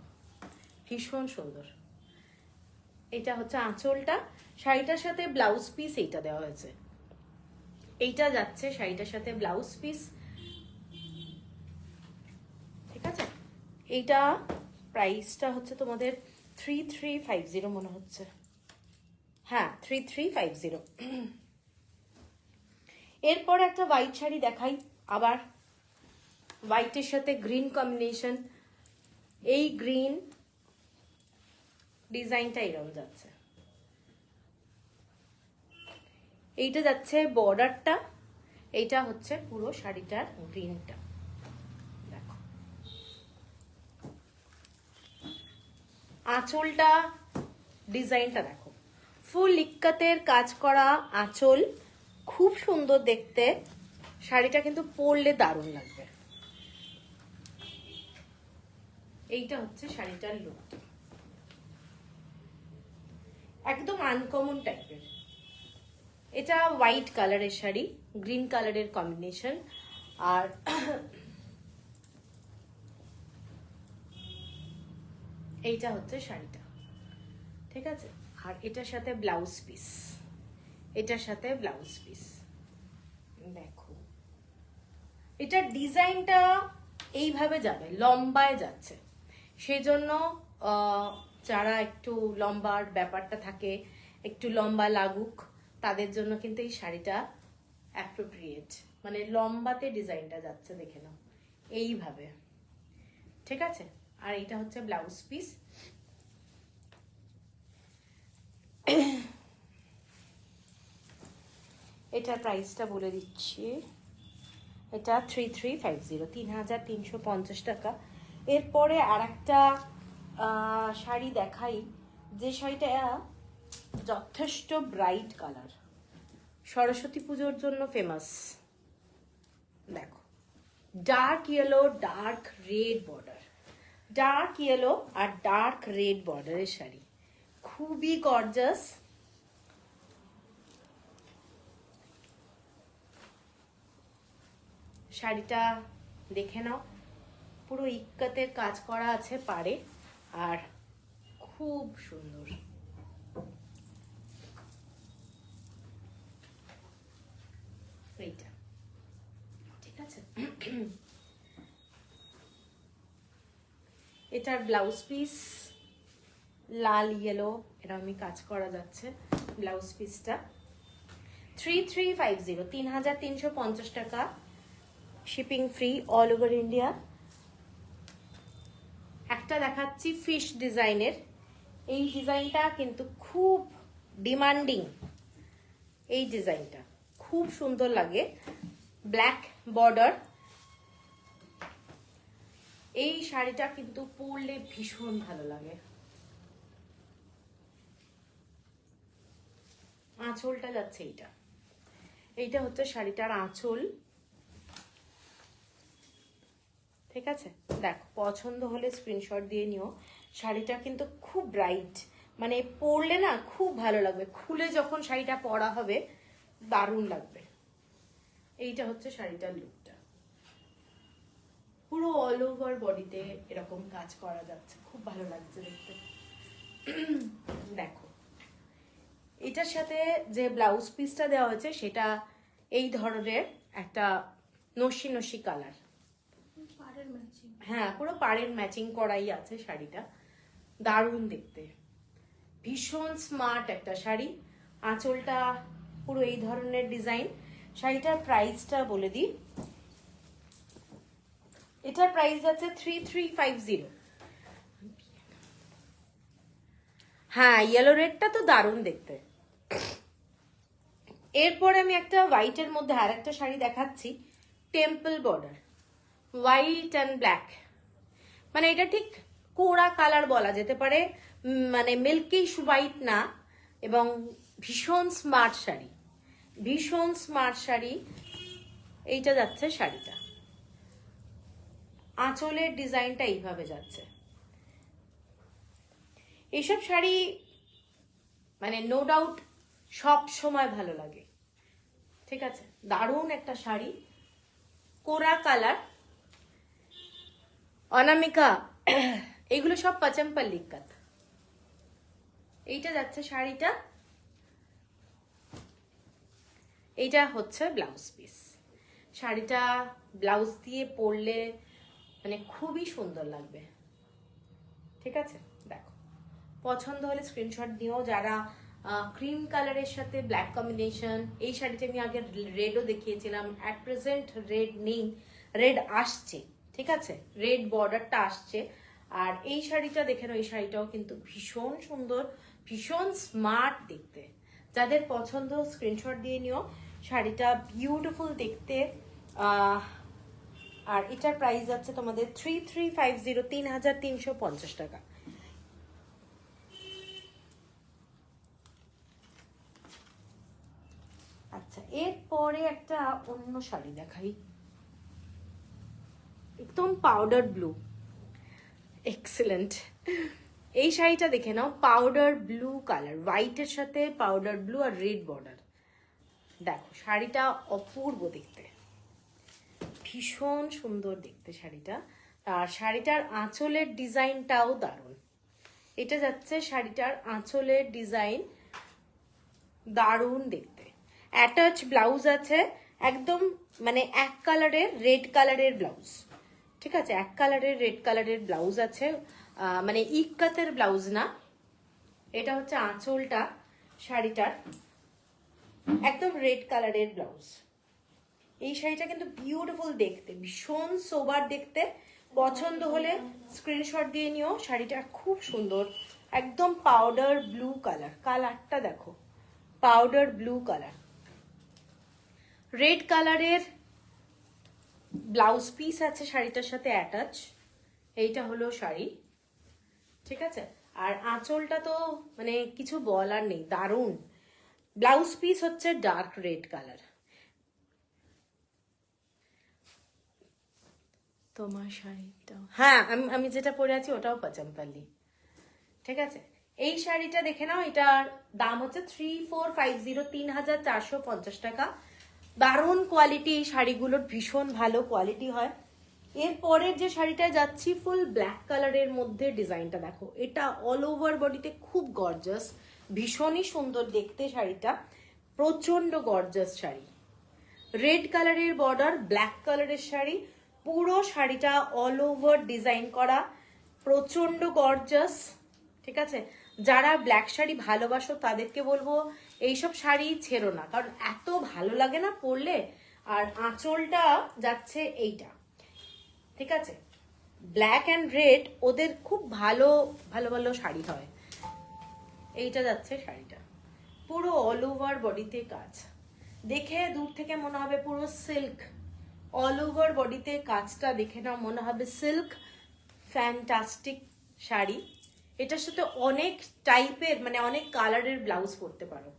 ভীষণ সুন্দর। এটা হচ্ছে আঁচলটা, শাড়িটার সাথে ব্লাউজ পিস এইটা দেওয়া হয়েছে। এইটা যাচ্ছে শাড়িটার সাথে ব্লাউজ পিস। ঠিক আছে, এইটা প্রাইসটা হচ্ছে তোমাদের 3350 মনে হচ্ছে। হ্যাঁ, 3350। এরপর একটা হোয়াইট শাড়ি দেখাই, আবার হোয়াইটের সাথে গ্রিন কম্বিনেশন। এই গ্রিন ডিজাইনটা এরকম যাচ্ছে। এইটা যাচ্ছে বর্ডারটা, এইটা হচ্ছে পুরো শাড়িটার গ্রিনটা। দেখো আঁচলটা, ডিজাইনটা দেখো, ফুল ইক্কাতের কাজ করা আঁচল, খুব সুন্দর দেখতে। শাড়িটা কিন্তু পরলে দারুণ লাগবে। এইটা হচ্ছে শাড়িটার লুক, একদম আনকমন টাইপের। এটা হোয়াইট কালারের শাড়ি, গ্রিন কালারের কম্বিনেশন। আর এইটা হচ্ছে শাড়িটা। ঠিক আছে, আর এটার সাথে ব্লাউজ পিস, এটার সাথে ব্লাউজ পিস। দেখো এটার ডিজাইনটা এইভাবে যাবে, লম্বায় যাচ্ছে, সেজন্য যারা একটু লম্বার ব্যাপারটা থাকে, একটু লম্বা লাগুক, তাদের জন্য কিন্তু এই শাড়িটা অ্যাপ্রোপ্রিয়েট। মানে লম্বাতে ডিজাইনটা যাচ্ছে, দেখে নাও এইভাবে। ঠিক আছে, আর এটা হচ্ছে ব্লাউজ পিস। এটার প্রাইসটা বলে দিচ্ছি, এটা 3350, 3350 টাকা। এরপরে আর একটা শাড়ি দেখাই, যে শাড়িটা যথেষ্ট ব্রাইট কালার, সরস্বতী পুজোর জন্য ফেমাস। দেখো dark yellow, dark red border, dark yellow আর ডার্ক রেড বর্ডারের শাড়ি, খুবই গর্জাস। শাড়িটা দেখে নাও, পুরো ইক্কাতের কাজ করা আছে পাড়ে, আর খুব সুন্দর। এইটা ঠিক আছে। এটার ব্লাউজ পিস লাল ইয়েলো এরকমই কাজ করা যাচ্ছে। ব্লাউজ পিসটা 3350, 3350 টাকা, shipping free all over India. একটা দেখাচ্ছি ফিশ ডিজাইনের। এই ডিজাইনটা কিন্তু খুব ডিমান্ডিং, এই ডিজাইনটা খুব সুন্দর লাগে, ব্ল্যাক বর্ডার। এই শাড়িটা কিন্তু পরলে ভীষণ ভালো লাগে। আঁচলটা যাচ্ছে এইটা, এইটা হচ্ছে শাড়িটার আঁচল। ঠিক আছে, দেখো পছন্দ হলে স্ক্রিনশট দিয়ে নিও। শাড়িটা কিন্তু খুব ব্রাইট, মানে পরলে না খুব ভালো লাগবে, খুলে যখন শাড়িটা পরা হবে দারুণ লাগবে। এইটা হচ্ছে শাড়িটার লুকটা, পুরো অল ওভার বডিতে এরকম কাজ করা যাচ্ছে, খুব ভালো লাগছে দেখতে। দেখো এটার সাথে যে ব্লাউজ পিসটা দেওয়া হয়েছে সেটা এই ধরনের একটা নস্যি নস্যি কালার। হ্যাঁ, পুরো পাড়ের ম্যাচিং করাই আছে শাড়িটা, দারুণ দেখতে, ভীষণ স্মার্ট একটা শাড়ি। আঁচলটা পুরো এই ধরনের ডিজাইন। শাড়িটার প্রাইসটা বলে দিই, এটার প্রাইস আছে 3350। হ্যাঁ, ইয়েলো রেডটা তো দারুণ দেখতে। এরপরে আমি একটা হোয়াইটের মধ্যে আর একটা শাড়ি দেখাচ্ছি, temple border, white and black. মানে এটা ঠিক কোরা কালার বলা যেতে পারে, মানে মিল্কিশ হোয়াইট না, এবং ভীষণ স্মার্ট শাড়ি, ভীষণ স্মার্ট শাড়ি। এইটা যাচ্ছে শাড়িটা, আঁচলের ডিজাইনটা এইভাবে যাচ্ছে। এইসব শাড়ি মানে নো ডাউট সব সময় ভালো লাগে। ঠিক আছে, দারুণ একটা শাড়ি, কোরা কালার। অনামিকা এইগুলো সব পাচম্পাল্লি কাত। এইটা যাচ্ছে শাড়িটা, এইটা হচ্ছে ব্লাউজ পিস। শাড়িটা ব্লাউজ দিয়ে পরলে মানে খুবই সুন্দর লাগবে। ঠিক আছে, দেখো পছন্দ হলে স্ক্রিনশট দিও। যারা ক্রিম কালারের সাথে ব্ল্যাক কম্বিনেশন, এই শাড়িটা আমি আগে রেডও দেখিয়েছিলাম, অ্যাট প্রেজেন্ট রেড নেই, রেড আসছে। ঠিক আছে, রেড বর্ডারটা আসছে। আর এই শাড়িটা দেখে নাও, এই শাড়িটাও কিন্তু ভীষণ সুন্দর, ভীষণ স্মার্ট দেখতে। যাদের পছন্দ স্ক্রিনশট দিয়ে নিও। শাড়িটা বিউটিফুল দেখতে। আর এটার প্রাইস আছে তোমাদের 3350, 3350 টাকা। আচ্ছা, এরপরে একটা অন্য শাড়ি দেখাই, একদম পাউডার ব্লু, এক্সেলেন্ট। এই শাড়িটা দেখে নাও, পাউডার ব্লু কালার, হোয়াইটের সাথে পাউডার ব্লু আর রেড বর্ডার। দেখো শাড়িটা অপূর্ব দেখতে, ভীষণ সুন্দর দেখতে শাড়িটা। আর শাড়িটার আঁচলের ডিজাইনটাও দারুণ। এটা যাচ্ছে শাড়িটার আঁচলের ডিজাইন, দারুণ দেখতে। অ্যাটাচ ব্লাউজ আছে, একদম মানে এক কালারের রেড কালারের ব্লাউজ। ঠিক আছে, এক কালারের রেড কালারের ব্লাউজ আছে, মানে ইক্কাতের ব্লাউজ না। এটা হচ্ছে আঁচলটা শাড়িটার, একদম রেড কালারের ব্লাউজ। এই শাড়িটা কিন্তু বিউটিফুল দেখতে, ভীষণ সোবার দেখতে। পছন্দ হলে স্ক্রিনশট দিয়ে নিও। শাড়িটা খুব সুন্দর, একদম পাউডার ব্লু কালার, কালারটা দেখো, পাউডার ব্লু কালার, রেড কালারের ব্লাউজ পিস আছে শাড়িটার সাথে অ্যাটাচ। এইটা হলো শাড়ি। ঠিক আছে, আর আঁচলটা তো মানে কিছু বলার নেই, দারুণ। ব্লাউজ পিস হচ্ছে ডার্ক রেড কালার। তোমার শাড়িটা, হ্যাঁ আমি যেটা পরে আছি ওটাও পাচম্পাল্লি। ঠিক আছে, এই শাড়িটা দেখে নাও, এটার দাম হচ্ছে 3450, 3450 টাকা। দারুণ কোয়ালিটি, এই শাড়িগুলোর ভীষণ ভালো কোয়ালিটি হয়। এরপরের যে শাড়িটা যাচ্ছি ফুল ব্ল্যাক কালারের মধ্যে, ডিজাইনটা দেখো, এটা অল ওভার বডিতে খুব গর্জাস, ভীষণই সুন্দর দেখতে শাড়িটা, প্রচন্ড গর্জাস শাড়ি। রেড কালারের বর্ডার, ব্ল্যাক কালারের শাড়ি, পুরো শাড়িটা অল ওভার ডিজাইন করা, প্রচন্ড গর্জাস। ঠিক আছে, যারা ব্ল্যাক শাড়ি ভালোবাসো তাদেরকে বলবো এইসব শাড়ি ছেড়ো না, কারণ এত ভালো লাগে না পরলে। আর আঁচলটা যাচ্ছে এইটা, ঠিক আছে, ব্ল্যাক অ্যান্ড রেড ওদের খুব ভালো ভালো ভালো শাড়ি হয়। এইটা যাচ্ছে শাড়িটা, পুরো অল ওভার বডিতে কাজ, দেখে দূর থেকে মনে হবে পুরো সিল্ক, অল ওভার বডিতে কাজটা দেখে না মনে হবে সিল্ক, ফ্যান্টাস্টিক শাড়ি। এটার সাথে অনেক টাইপের মানে অনেক কালারের ব্লাউজ পরতে পারো।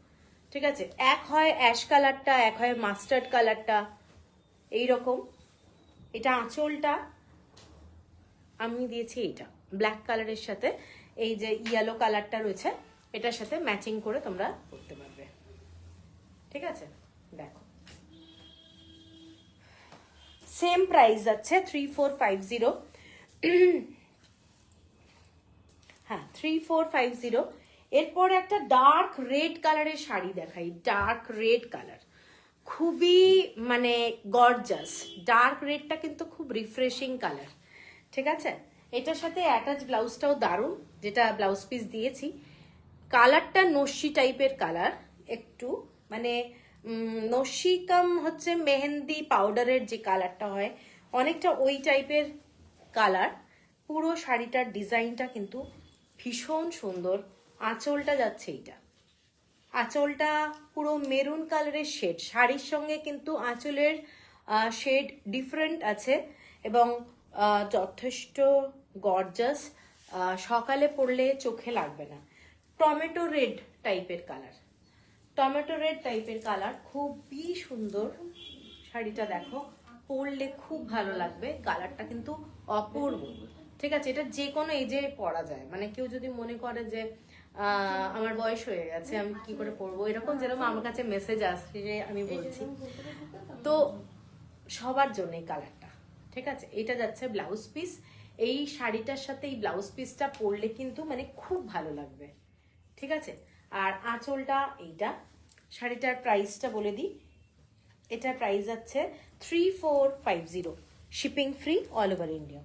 ঠিক আছে, এক হয় অ্যাশ কালারটা, এক হয় মাস্টার্ড কালারটা, এইরকম। এটা আঁচলটা আমি দিয়েছি এইটা ব্ল্যাক কালারের সাথে, এই যে ইয়েলো কালারটা রয়েছে এটার সাথে ম্যাচিং করে তোমরা করতে পারবে। ঠিক আছে, দেখো সেম প্রাইস যাচ্ছে 3450। হ্যাঁ 3450। এরপর একটা ডার্ক রেড কালারের শাড়ি দেখাই, ডার্ক রেড কালার, খুবই মানে গর্জাস। ডার্ক রেডটা কিন্তু খুব রিফ্রেশিং কালার। ঠিক আছে, এটার সাথে অ্যাটাচ ব্লাউজটাও দারুণ, যেটা ব্লাউজ পিস দিয়েছি। কালারটা নস্যি টাইপের কালার, একটু মানে নস্যি কাম হচ্ছে মেহেন্দি পাউডারের যে কালারটা হয়, অনেকটা ওই টাইপের কালার। পুরো শাড়িটার ডিজাইনটা কিন্তু ভীষণ সুন্দর। আঁচলটা যাচ্ছে এইটা, আঁচলটা পুরো মেরুন কালারের শেড, শাড়ির সঙ্গে কিন্তু আঁচলের শেড ডিফারেন্ট আছে এবং যথেষ্ট গর্জাস। সকালে পরলে চোখে লাগবে না। টমেটো রেড টাইপের কালার, টমেটো রেড টাইপের কালার, খুবই সুন্দর শাড়িটা। দেখো পরলে খুব ভালো লাগবে, কালারটা কিন্তু অপূর্ব। ঠিক আছে, এটা যে কোনো এজে পরা যায়, মানে কেউ যদি মনে করে যে আমার বয়স হয়ে গেছে আমি কি করে পরবো, এরকম যেরকম আমার কাছে মেসেজ আসছে আমি বলছি, তো সবার জন্য এই কালারটা। ঠিক আছে, এটা যাচ্ছে ব্লাউজ পিস। এই শাড়িটার সাথে এই ব্লাউজ পিসটা পরলে কিন্তু মানে খুব ভালো লাগবে। ঠিক আছে, আর আঁচলটা এইটা। শাড়িটার প্রাইসটা বলে দিই, এটার প্রাইস যাচ্ছে 3450, shipping free all over India.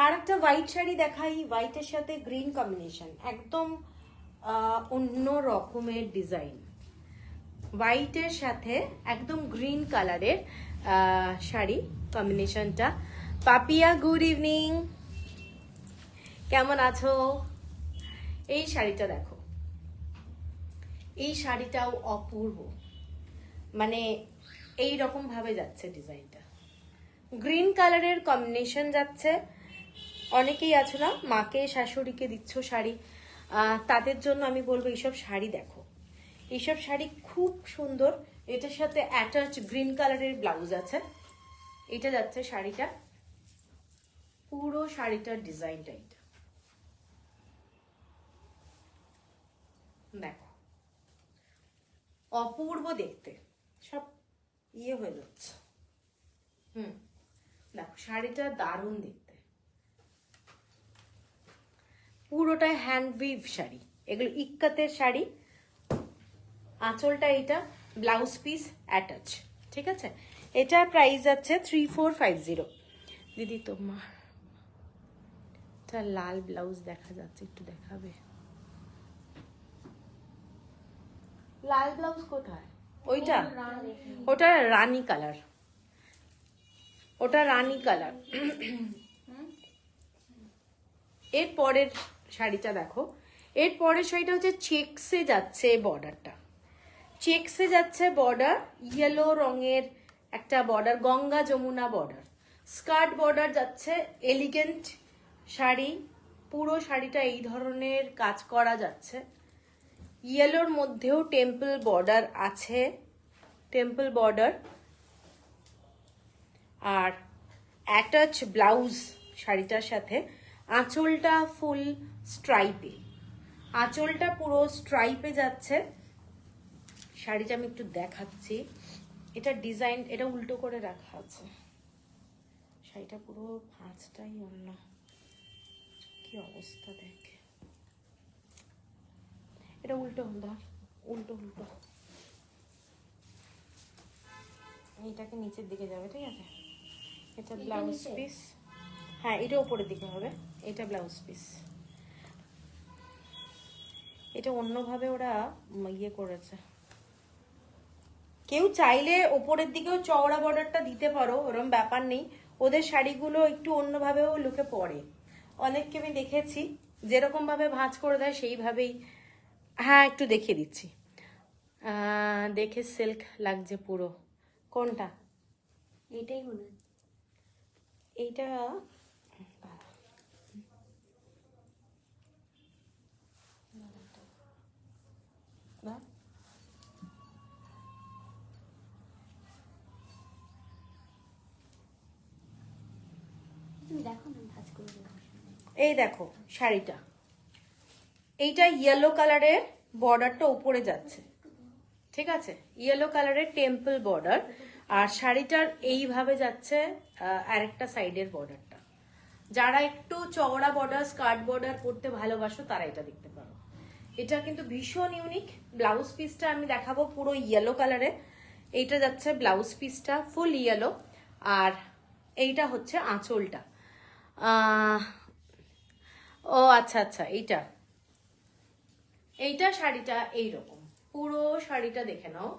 আর একটা হোয়াইট শাড়ি দেখাই, হোয়াইটের সাথে গ্রিন কম্বিনেশন, একদম অন্য রকমের ডিজাইন। হোয়াইটের সাথে একদম গ্রিন কালারের শাড়ি কম্বিনেশনটা। পাপিয়া গুড ইভিনিং, কেমন আছো? এই শাড়িটা দেখো, এই শাড়িটাও অপূর্ব, মানে এই রকম ভাবে যাচ্ছে ডিজাইনটা, গ্রিন কালারের কম্বিনেশন যাচ্ছে। অনেকেই আছো না মাকে শাশুড়িকে দিচ্ছ শাড়ি, তাদের জন্য আমি বলবো এইসব শাড়ি দেখো, এইসব শাড়ি খুব সুন্দর। এটার সাথে অ্যাটাচ গ্রিন কালারের ব্লাউজ আছে। এটা যাচ্ছে শাড়িটা, পুরো শাড়িটার ডিজাইনটা এটা দেখো, অপূর্ব দেখতে, সব ইয়ে হয়ে যাচ্ছে। দেখো শাড়িটা দারুণ দেখতে, পুরোটাই হ্যান্ড উইভ শাড়ি, এগুলো ইক্কাতের শাড়ি। আঁচলটা এইটা, ব্লাউজ পিস অ্যাটাচ। ঠিক আছে, এটার প্রাইস আছে 3450। দিদি তোমার লাল ব্লাউজ দেখা যাচ্ছে, একটু দেখাবে? লাল ব্লাউজ কোথায়? ওইটা, ওটা রানী কালার, ওটা রানী কালার। এর পরের শাড়িটা দেখো, এর পরের শাড়িটা হচ্ছে চেকসে যাচ্ছে বর্ডারটা, চেকসে যাচ্ছে বর্ডার, ইয়েলো রঙের একটা border, Ganga Jamuna border, skirt border যাচ্ছে। এলিগেন্ট শাড়ি, পুরো শাড়িটা এই ধরনের কাজ করা যাচ্ছে। ইয়েলোর মধ্যেও টেম্পল বর্ডার আছে, টেম্পল বর্ডার, আর অ্যাটাচ ব্লাউজ শাড়িটার সাথে। আঁচলটা ফুল স্ট্রাইপে, আঁচলটা পুরো স্ট্রাইপে যাচ্ছে। শাড়িটা আমি একটু দেখাচ্ছি, এটা ডিজাইন, এটা উল্টো করে রাখা আছে, শাড়িটা পুরো ভাঁজটাই অন্য, কি অবস্থা দেখ। এটা উল্টো ধর, উল্টো উল্টো, এইটাকে নিচের দিকে যাবে, ঠিক আছে। এটা ব্লাউজ পিস, হ্যাঁ এটা উপরের দিকে হবে, এটা ব্লাউজ পিস। এটা অন্যভাবে ওরা ইয়ে করেছে। কেউ চাইলে ওপরের দিকেও চওড়া বর্ডারটা দিতে পারো, ওরকম ব্যাপার নেই। ওদের শাড়িগুলো একটু অন্যভাবেও লুকে পড়ে, অনেককে আমি দেখেছি যেরকম ভাবে ভাঁজ করে দেয় সেইভাবেই। হ্যাঁ একটু দেখিয়ে দিচ্ছি, দেখে সিল্ক লাগছে পুরো। কোনটা? এটাই মনে হয়। এইটা তুমি দেখো না, ভাঁজ করে দেবো। এই দেখো শাড়িটা, এইটা ইয়েলো কালারের বর্ডারটা উপরে যাচ্ছে, ঠিক আছে, ইয়েলো কালারের টেম্পল বর্ডার। আর শাড়িটার এইভাবে যাচ্ছে আরেকটা সাইডের বর্ডারটা। যারা একটু চওড়া বর্ডার, স্কার্ট বর্ডার পরতে ভালোবাসো তারা এটা দেখতে পারো। এটা কিন্তু ভীষণ ইউনিক। ব্লাউজ পিসটা আমি দেখাবো পুরো ইয়েলো কালারে। এইটা যাচ্ছে ব্লাউজ পিসটা ফুল ইয়েলো, আর এইটা হচ্ছে আঁচলটা। ও আচ্ছা আচ্ছা, এইটা এইটা শাড়িটা এইরকম, পুরো শাড়িটা দেখে নাও।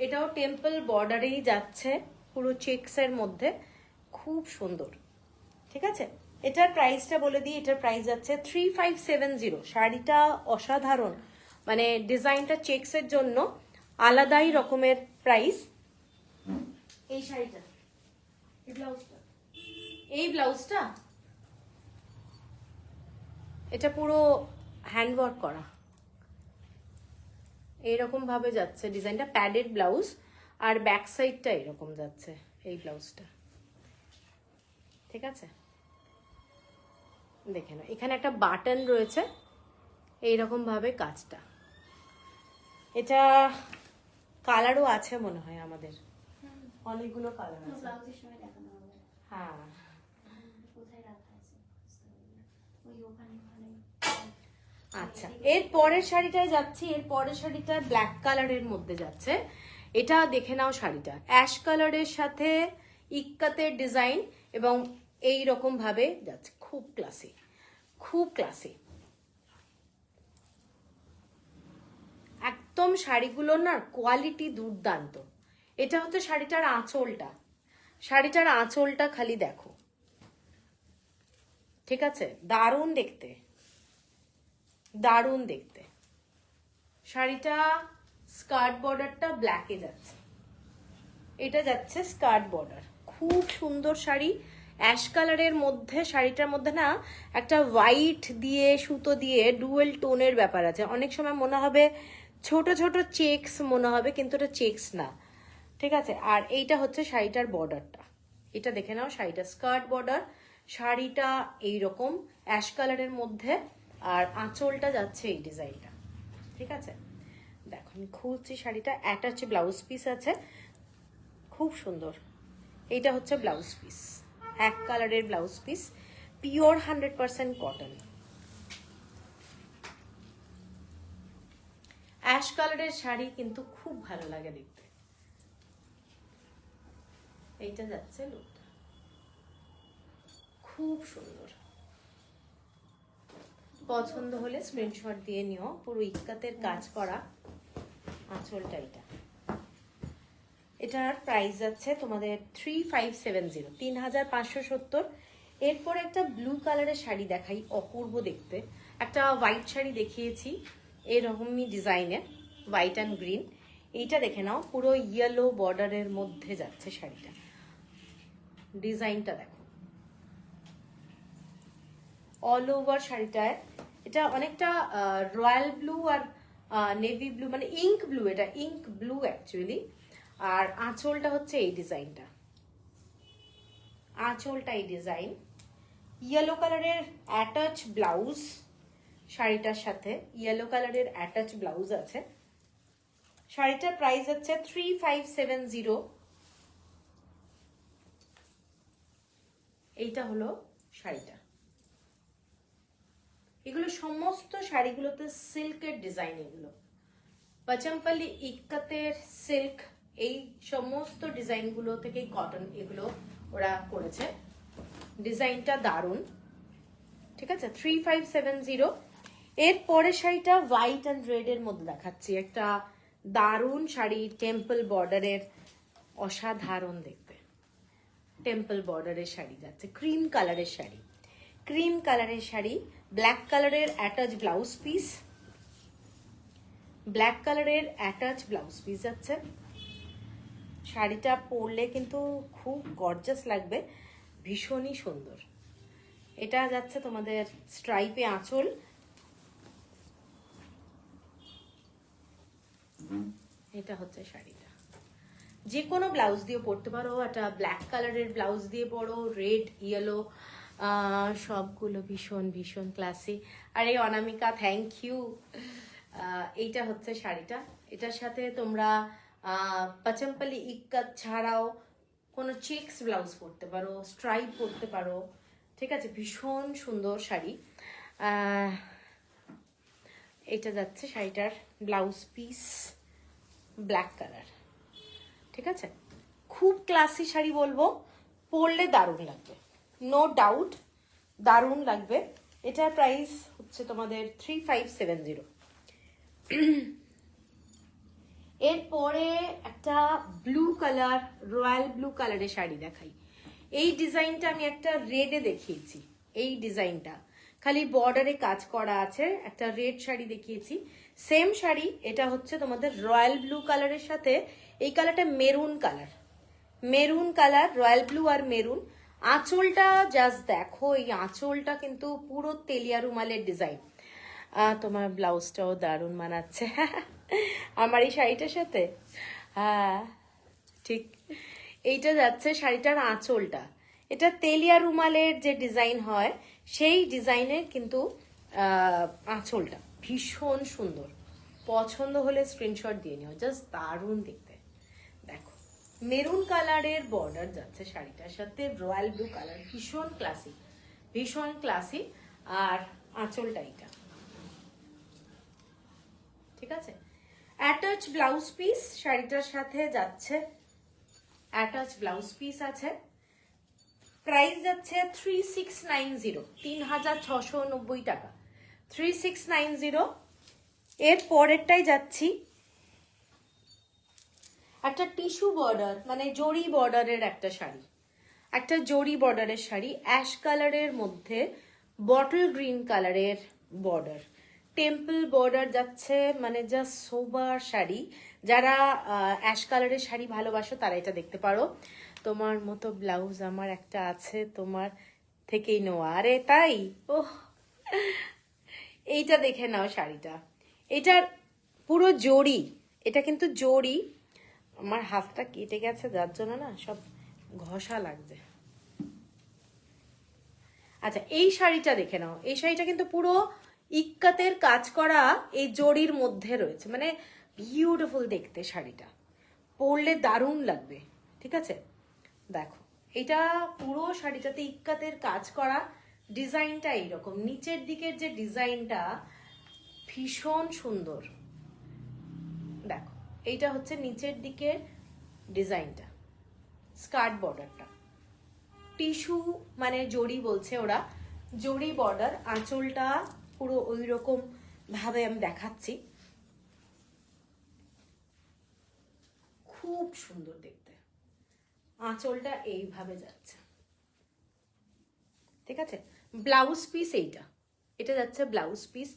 এটাও টেম্পল বর্ডারেই যাচ্ছে, পুরো চেকসের মধ্যে, খুব সুন্দর, ঠিক আছে। এটার প্রাইসটা বলে দিই, এটার প্রাইস যাচ্ছে 3570। শাড়িটা অসাধারণ, মানে ডিজাইনটা চেকসের জন্য আলাদাই রকমের প্রাইস। এই শাড়িটা, এই ব্লাউজটা, এই ব্লাউজটা এটা পুরো হ্যান্ডওয়ার্ক করা, এইরকম ভাবে যাচ্ছে ডিজাইনটা, প্যাডেড ব্লাউজ, আর ব্যাক সাইডটা এরকম যাচ্ছে এই ব্লাউজটা, ঠিক আছে। দেখে নাও, এখানে একটা বাটন রয়েছে, এইরকম ভাবে কাজটা। এটা কালারও আছে মনে হয় আমাদের, অনেকগুলো কালার আছে। ব্লাউজের সময় দেখানো হবে। হ্যাঁ কোথায় রাখা আছে ওই ওখানে ওখানে। আচ্ছা, এর পরের শাড়িটায় যাচ্ছি। এর পরের শাড়িটা ব্ল্যাক কালারের মধ্যে যাচ্ছে। এটা দেখে নাও, শাড়িটা অ্যাশ কালারের সাথে ইক্কাতের ডিজাইন এবং এই রকম ভাবে যাচ্ছে, খুব ক্লাসি, খুব ক্লাসি একদম। শাড়িগুলোর না কোয়ালিটি দুর্দান্ত। এটা হচ্ছে শাড়িটার আঁচলটা, শাড়িটার আঁচলটা খালি দেখো, ঠিক আছে, দারুণ দেখতে, দারুণ দেখতে। শাড়িটা স্কার্ট বর্ডারটা ব্ল্যাকে যাচ্ছে, এটা যাচ্ছে স্কার্ট বর্ডার, খুব সুন্দর শাড়ি। অ্যাশ কালারের মধ্যে, শাড়িটার মধ্যে না একটা হোয়াইট দিয়ে সুতো দিয়ে ডুয়েল টোনের ব্যাপার আছে। অনেক সময় মনে হবে ছোট ছোট চেকস মনে হবে, কিন্তু এটা চেকস না, ঠিক আছে। আর এইটা হচ্ছে শাড়িটার বর্ডারটা, এটা দেখে নাও, শাড়িটা স্কার্ট বর্ডার, শাড়িটা এইরকম অ্যাশ কালারের মধ্যে, আর আঁচলটা যাচ্ছে এই ডিজাইনটা, ঠিক আছে। দেখো আমি খুলছি শাড়িটা, অ্যাটাচ ব্লাউজ পিস আছে, খুব সুন্দর। এইটা হচ্ছে ব্লাউজ পিস, এক কালারের blouse piece, pure 100% cotton. Ash কালারের শাড়ি কিন্তু খুব ভালো লাগে দেখতে। এইটা যাচ্ছে লুকটা, খুব সুন্দর। পছন্দ হলে স্ক্রিনশট দিয়ে নিও। পুরো ইক্কাতের কাজ করা আঁচলটা এটা। এটার প্রাইস যাচ্ছে তোমাদের 3570, 3570। এরপর একটা ব্লু কালারের শাড়ি দেখাই, অপূর্ব দেখতে। একটা হোয়াইট শাড়ি দেখিয়েছি এরকমই ডিজাইনের, হোয়াইট অ্যান্ড গ্রিন। এইটা দেখে নাও, পুরো ইয়েলো বর্ডারের মধ্যে যাচ্ছে শাড়িটা, ডিজাইনটা দেখো, অল ওভার শাড়িটায়। এটা অনেকটা রয়্যাল ব্লু আর নেভি ব্লু, মানে ইঙ্ক ব্লু, এটা ইঙ্ক ব্লু অ্যাকচুয়ালি। আর আঁচলটা হচ্ছে এই ডিজাইনটা, আঁচলটা এই ডিজাইন। ইয়েলো কালারের অ্যাটাচ ব্লাউজ, শাড়িটার সাথে ইয়েলো কালারের অ্যাটাচ ব্লাউজ আছে। শাড়িটার প্রাইস হচ্ছে 3570। এইটা হলো শাড়িটা। এগুলো সমস্ত শাড়িগুলোতে সিল্কের ডিজাইন, এগুলো পচমপল্লি ইক্কাতের সিল্ক, এই সমস্ত ডিজাইনগুলো থেকে কটন এগুলো ওরা করেছে। ডিজাইনটা দারুণ, ঠিক আছে। 3570। এর পরের শাড়িটা হোয়াইট অ্যান্ড রেড এর মধ্যে দেখাচ্ছি, একটা দারুণ শাড়ি, টেম্পল বর্ডারের, অসাধারণ দেখতে। টেম্পল বর্ডারের শাড়ি যাচ্ছে, ক্রিম কালারের শাড়ি, ক্রিম কালারের শাড়ি, ব্ল্যাক কালারের অ্যাটাচ ব্লাউজ পিস, ব্ল্যাক কালারের অ্যাটাচ ব্লাউজ পিস যাচ্ছে। শাড়িটা পরলে কিন্তু খুব গর্জাস লাগবে, ভীষণই সুন্দর। এটা যাচ্ছে তোমাদের স্ট্রাইপে আঁচল, এটা হচ্ছে শাড়িটা। যে কোনো ব্লাউজ দিয়ে পরতে পারো, একটা ব্ল্যাক কালারের ব্লাউজ দিয়ে পরো, রেড, ইয়েলো, সবগুলো ভীষণ ভীষণ ক্লাসি। আর এই অনামিকা, থ্যাংক ইউ। এইটা হচ্ছে শাড়িটা। এটার সাথে তোমরা পচমপল্লি ইক্কাত ছাড়াও কোনো চেক্স ব্লাউজ পরতে পারো, স্ট্রাইপ পরতে পারো, ঠিক আছে। ভীষণ সুন্দর শাড়ি। এটা যাচ্ছে শাড়িটার ব্লাউজ পিস, ব্ল্যাক কালার, ঠিক আছে। খুব ক্লাসি শাড়ি বলবো, পরলে দারুণ লাগবে, নো ডাউট দারুণ লাগবে। এটার প্রাইস হচ্ছে তোমাদের 3570। এরপরে একটা ব্লু কালার, রয়্যাল ব্লু কালারের শাড়ি দেখাই। এই ডিজাইনটা আমি একটা রেডে দেখিয়েছি, এই ডিজাইনটা খালি বর্ডারে কাজ করা আছে, একটা রেড শাড়ি দেখিয়েছি। সেম শাড়ি, এটা হচ্ছে তোমাদের রয়্যাল ব্লু কালারের সাথে এই কালারটা maroon colour, maroon colour, royal blue আর মেরুন। আঁচলটা জাস্ট দেখো, এই আঁচলটা কিন্তু পুরো তেলিয়া রুমালের ডিজাইন। তোমার ব্লাউজটাও দারুণ মানাচ্ছে আমার এই শাড়িটার সাথে। হ্যাঁ ঠিক, এইটা যাচ্ছে শাড়িটার আঁচলটা, এটা তেলিয়া রুমালের যে ডিজাইন হয় সেই ডিজাইনের কিন্তু আঁচলটা ভীষণ সুন্দর। পছন্দ হলে স্ক্রিনশট দিয়ে নিও, জাস্ট দারুণ দেখতে। দেখো মেরুন কালারের বর্ডার যাচ্ছে শাড়িটার সাথে, রয়্যাল ব্লু কালার, ভীষণ ক্লাসি, ভীষণ ক্লাসি। আর আঁচলটা এইটা, ঠিক আছে। অ্যাটাচ ব্লাউজ পিস শাড়িটার সাথে যাচ্ছে, অ্যাটাচ ব্লাউজ পিস আছে। প্রাইস যাচ্ছে 3690, 3690 টাকা, 3690। এর পরেরটাই যাচ্ছি, একটা টিস্যু বর্ডার মানে জরি বর্ডারের একটা শাড়ি, একটা জরি বর্ডারের শাড়ি, অ্যাশ কালারের মধ্যে বটল গ্রিন কালারের বর্ডার, টেম্পল বর্ডার যাচ্ছে, মানে জাস্ট সোবার শাড়ি। যারা অ্যাশ কালারের শাড়ি ভালোবাসো তারা এটা দেখতে পারো। তোমার মতো ব্লাউজ আমার একটা আছে, তোমার থেকেই নেওয়া। আরে তাই? ওহ, এইটা দেখে নাও শাড়িটা, এটার পুরো জরি, এটা কিন্তু জরি। আমার হাতটা কেটে গেছে যার জন্য না সব ঘষা লাগছে। আচ্ছা এই শাড়িটা দেখে নাও, এই শাড়িটা কিন্তু পুরো ইক্কাতের কাজ করা এই জরির মধ্যে রয়েছে, মানে বিউটিফুল দেখতে শাড়িটা, পরলে দারুণ লাগবে, ঠিক আছে। দেখো এটা পুরো শাড়িটাতে ইক্কাতের কাজ করা, ডিজাইনটা এইরকম, নিচের দিকের যে ডিজাইনটা ভীষণ সুন্দর। দেখো এইটা হচ্ছে নিচের দিকের ডিজাইনটা, স্কার্ট বর্ডারটা টিস্যু মানে জরি বলছে ওরা, জরি বর্ডার। আঁচলটা পুরো ওই রকম ভাবে আমি দেখাচ্ছি, খুব সুন্দর দেখতে। আঁচলটা এইভাবে যাচ্ছে, ঠিক আছে। ব্লাউজ পিস এইটা, এটা যাচ্ছে ব্লাউজ পিস,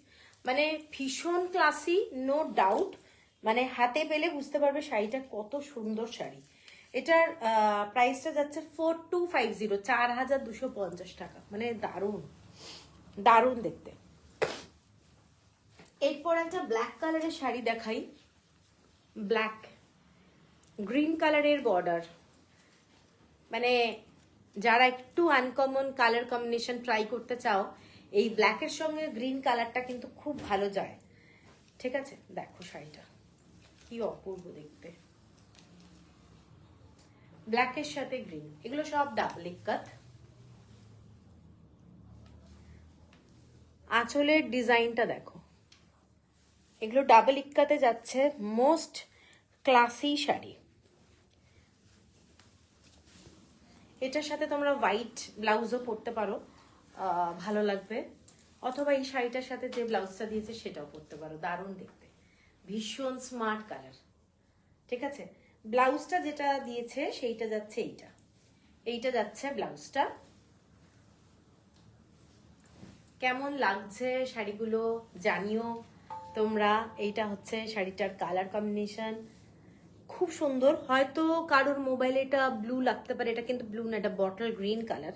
মানে ভীষণ ক্লাসি, নো ডাউট। মানে হাতে পেলে বুঝতে পারবে শাড়িটা কত সুন্দর শাড়ি। এটার প্রাইসটা যাচ্ছে 4250, 4250 টাকা, মানে দারুণ দারুণ দেখতে। এরপর একটা ব্ল্যাক কালারের শাড়ি দেখাই, ব্ল্যাক গ্রিন কালারের বর্ডার, মানে যারা একটু আনকমন কালার কম্বিনেশন ট্রাই করতে চাও, এই ব্ল্যাকের সঙ্গে গ্রিন কালারটা কিন্তু খুব ভালো যায়, ঠিক আছে। দেখো শাড়িটা কি অপূর্ব দেখতে, ব্ল্যাকের সাথে গ্রিন, এগুলো সব ডাবল ইক্কাত। আঁচলের ডিজাইনটা দেখো, এগুলো ডাবল ইক্কাতে যাচ্ছে, মোস্ট ক্লাসি শাড়ি। এটার সাথে তোমরা হোয়াইট ব্লাউজও পরতে পারো, ভালো লাগবে, অথবা এই শাড়িটার সাথে যে ব্লাউজটা দিয়েছে সেটাও পরতে পারো, দারুণ দেখতে, ভীষণ স্মার্ট কালার। ঠিক আছে, ব্লাউজটা যেটা দিয়েছে সেইটা যাচ্ছে এইটা, এইটা যাচ্ছে ব্লাউজটা। কেমন লাগছে শাড়িগুলো জানিও তোমরা। এইটা হচ্ছে শাড়িটার কালার কম্বিনেশন, খুব সুন্দর। হয়তো কারোর মোবাইলে এটা ব্লু লাগতে পারে, এটা কিন্তু ব্লু না, এটা বটল গ্রিন কালার।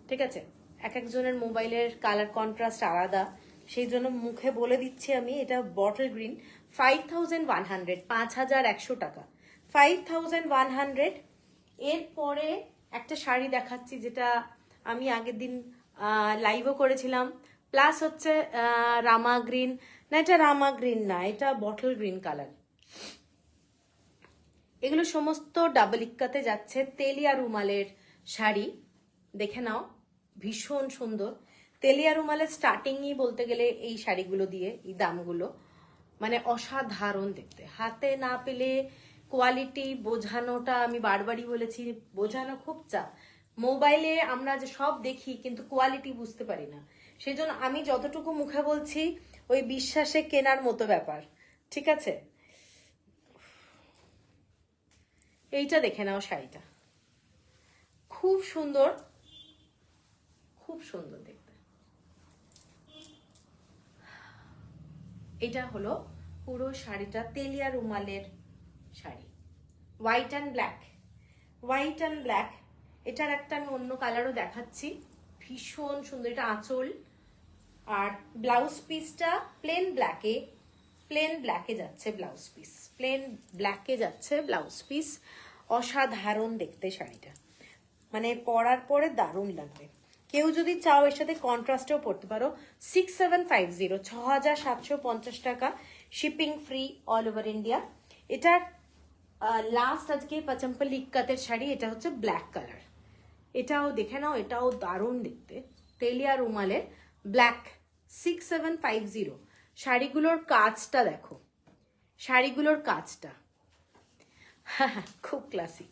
ঠিক আছে, এক একজনের মোবাইলের কালার কন্ট্রাস্ট আলাদা, সেই জন্য মুখে বলে দিচ্ছি আমি, এটা বটল গ্রিন। 5100, 5100 টাকা, 5100। এরপরে একটা শাড়ি দেখাচ্ছি যেটা আমি আগের দিন লাইভও করেছিলাম, প্লাস হচ্ছে রামা গ্রিন, না এটা রামা গ্রিন না, এটা বটল গ্রিন কালার। এগুলো সমস্ত ডাবল ইক্কাতে যাচ্ছে, তেলিয়া রুমালের শাড়ি, দেখে নাও, ভীষণ সুন্দর। তেলিয়া রুমালের স্টার্টিংই বলতে গেলে এই শাড়িগুলো দিয়ে, এই দামগুলো মানে অসাধারণ দেখতে। হাতে না পেলে কোয়ালিটি বোঝানোটা, আমি বারবারই বলেছি, বোঝানো খুব চাপ। মোবাইলে আমরা যে সব দেখি কিন্তু কোয়ালিটি বুঝতে পারি না, সেই জন্য আমি যতটুকু মুখে বলছি ওই বিশ্বাসে কেনার মতো ব্যাপার। ঠিক আছে, এইটা দেখে নাও, শাড়িটা খুব সুন্দর, খুব সুন্দর দেখতে। এটা হলো পুরো শাড়িটা তেলিয়া রুমালের sari, white and black, white and black. এটার একটা আমি অন্য কালারও দেখাচ্ছি, ভীষণ সুন্দর। এটা আঁচল, আর ব্লাউজ পিসটা প্লেন ব্ল্যাকে, প্লেন ব্ল্যাকে যাচ্ছে ব্লাউজ পিস, প্লেন ব্ল্যাকে যাচ্ছে ব্লাউজ পিস। অসাধারণ দেখতে শাড়িটা, মানে পরার পরে দারুণ লাগবে। কেউ যদি চাও এর সাথে কন্ট্রাস্টেও পড়তে পারো। 6750, 6750 টাকা, shipping free all over India. এটার লাস্ট আজকে পাচম্পল্লি ইক্কাতের শাড়ি, এটা হচ্ছে ব্ল্যাক কালার, এটাও দেখে নাও, এটাও দারুণ দেখতে, তেলিয়া রুমালের ব্ল্যাক। 6750। শাড়িগুলোর কাজটা দেখো, শাড়িগুলোর কাজটা খুব ক্লাসি।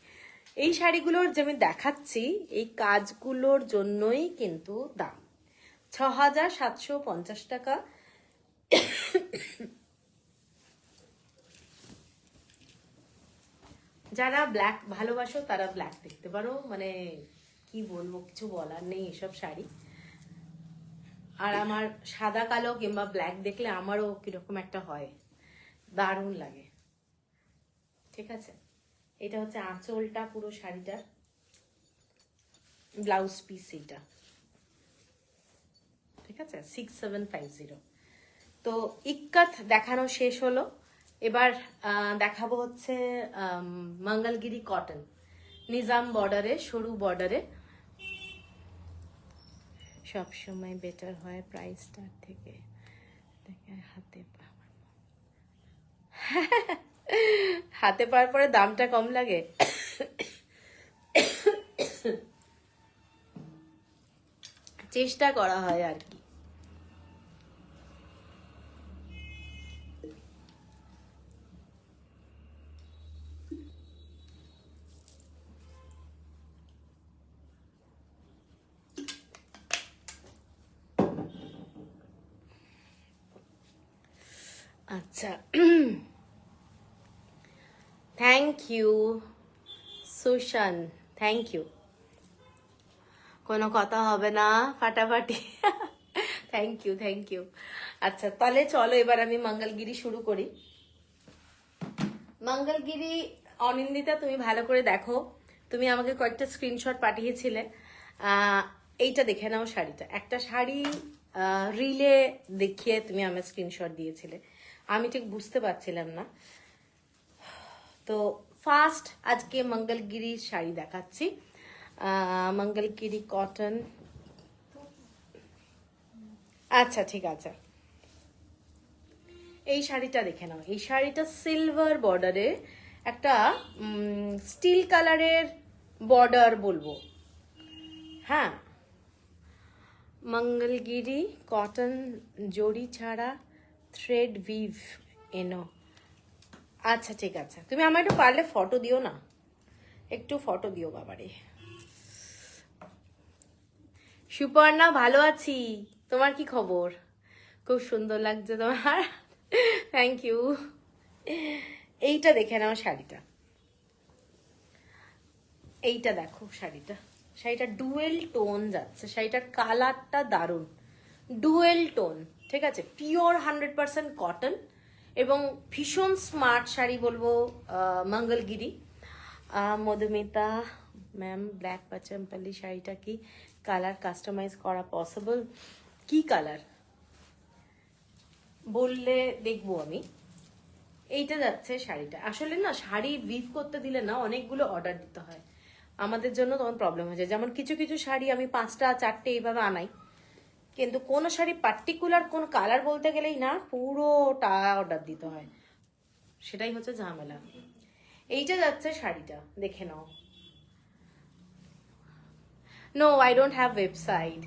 এই শাড়িগুলোর যে আমি দেখাচ্ছি এই কাজগুলোর জন্যই কিন্তু দাম 6750 টাকা। যারা ব্ল্যাক ভালোবাসো তারা ব্ল্যাক দেখতে পারো, মানে কি বলবো, কিছু বলার নেই এসব শাড়ি। আর আমার সাদা কালো কিংবা ব্ল্যাক দেখলে আমারও কিরকম একটা হয়, দারুণ লাগে। ঠিক আছে, এটা হচ্ছে আঁচলটা পুরো শাড়িটার, ব্লাউজ পিস এটা। ঠিক আছে, 6750। তো ইক্কাত দেখানো শেষ হলো, এবার দেখাবো হচ্ছে মঙ্গলগিরি কটন, নিজাম বর্ডারে, সরু বর্ডারে। সবসময় বেটার হয় প্রাইসটার থেকে, হাতে হাতে পাওয়ার পরে দামটা কম লাগে। চেষ্টা করা হয় আর কি। আচ্ছা, thank you Sushan, thank you. কোনো কথা হবে না, ফাটাফাটি। Thank you, thank you. আচ্ছা তাহলে চলো এবার আমি মঙ্গলগিরি শুরু করি। মঙ্গলগিরি অনিন্দিতা, তুমি ভালো করে দেখো, তুমি আমাকে কয়েকটা স্ক্রিনশট পাঠিয়েছিলে, এইটা দেখে নাও শাড়িটা। একটা শাড়ি রিলে দেখিয়ে তুমি আমার স্ক্রিনশট দিয়েছিলে, আমি ঠিক বুঝতে পারছিলাম না। তো ফার্স্ট আজকে মঙ্গলগিরির শাড়ি দেখাচ্ছি, মঙ্গলগিরি কটন। আচ্ছা ঠিক আছে, এই শাড়িটা দেখে নাও, এই শাড়িটা সিলভার বর্ডারে একটা স্টিল কালারের বর্ডার বলবো, হ্যাঁ, মঙ্গলগিরি কটন জড়ি ছাড়া থ্রেড উইভ এনো। আচ্ছা ঠিক আছে, তুমি আমার একটু পারলে ফটো দিও না, একটু ফটো দিও বাবারে। সুপর্ণা ভালো আছি, তোমার কি খবর? খুব সুন্দর লাগছে তোমার, থ্যাংক ইউ। এইটা দেখে নাও শাড়িটা, এইটা দেখো শাড়িটা, শাড়িটা ডুয়েল টোন যাচ্ছে, শাড়িটার কালারটা দারুণ, ডুয়েল টোন, ঠিক আছে, পিওর 100% কটন এবং ভীষণ স্মার্ট শাড়ি বলবো। মঙ্গলগিরি। মধুমিতা ম্যাম, ব্ল্যাক পাচাম্পালি শাড়িটা কি কালার কাস্টমাইজ করা পসিবল? কি কালার বললে দেখবো আমি। এইটা যাচ্ছে শাড়িটা, আসলে না শাড়ি উইভ করতে দিলে না অনেকগুলো অর্ডার দিতে হয়, আমাদের জন্য তখন প্রবলেম হয়ে যায়। যেমন কিছু কিছু শাড়ি আমি 5টা 4টে এইভাবে আনাই, কিন্তু কোন শাড়ি পার্টিকুলার কোন কালার বলতে গেলেই না পুরোটা অর্ডার দিতে হয়, সেটাই হচ্ছে ঝামেলা। এইটা যাচ্ছে শাড়িটা, দেখে নাও। No, I don't have website.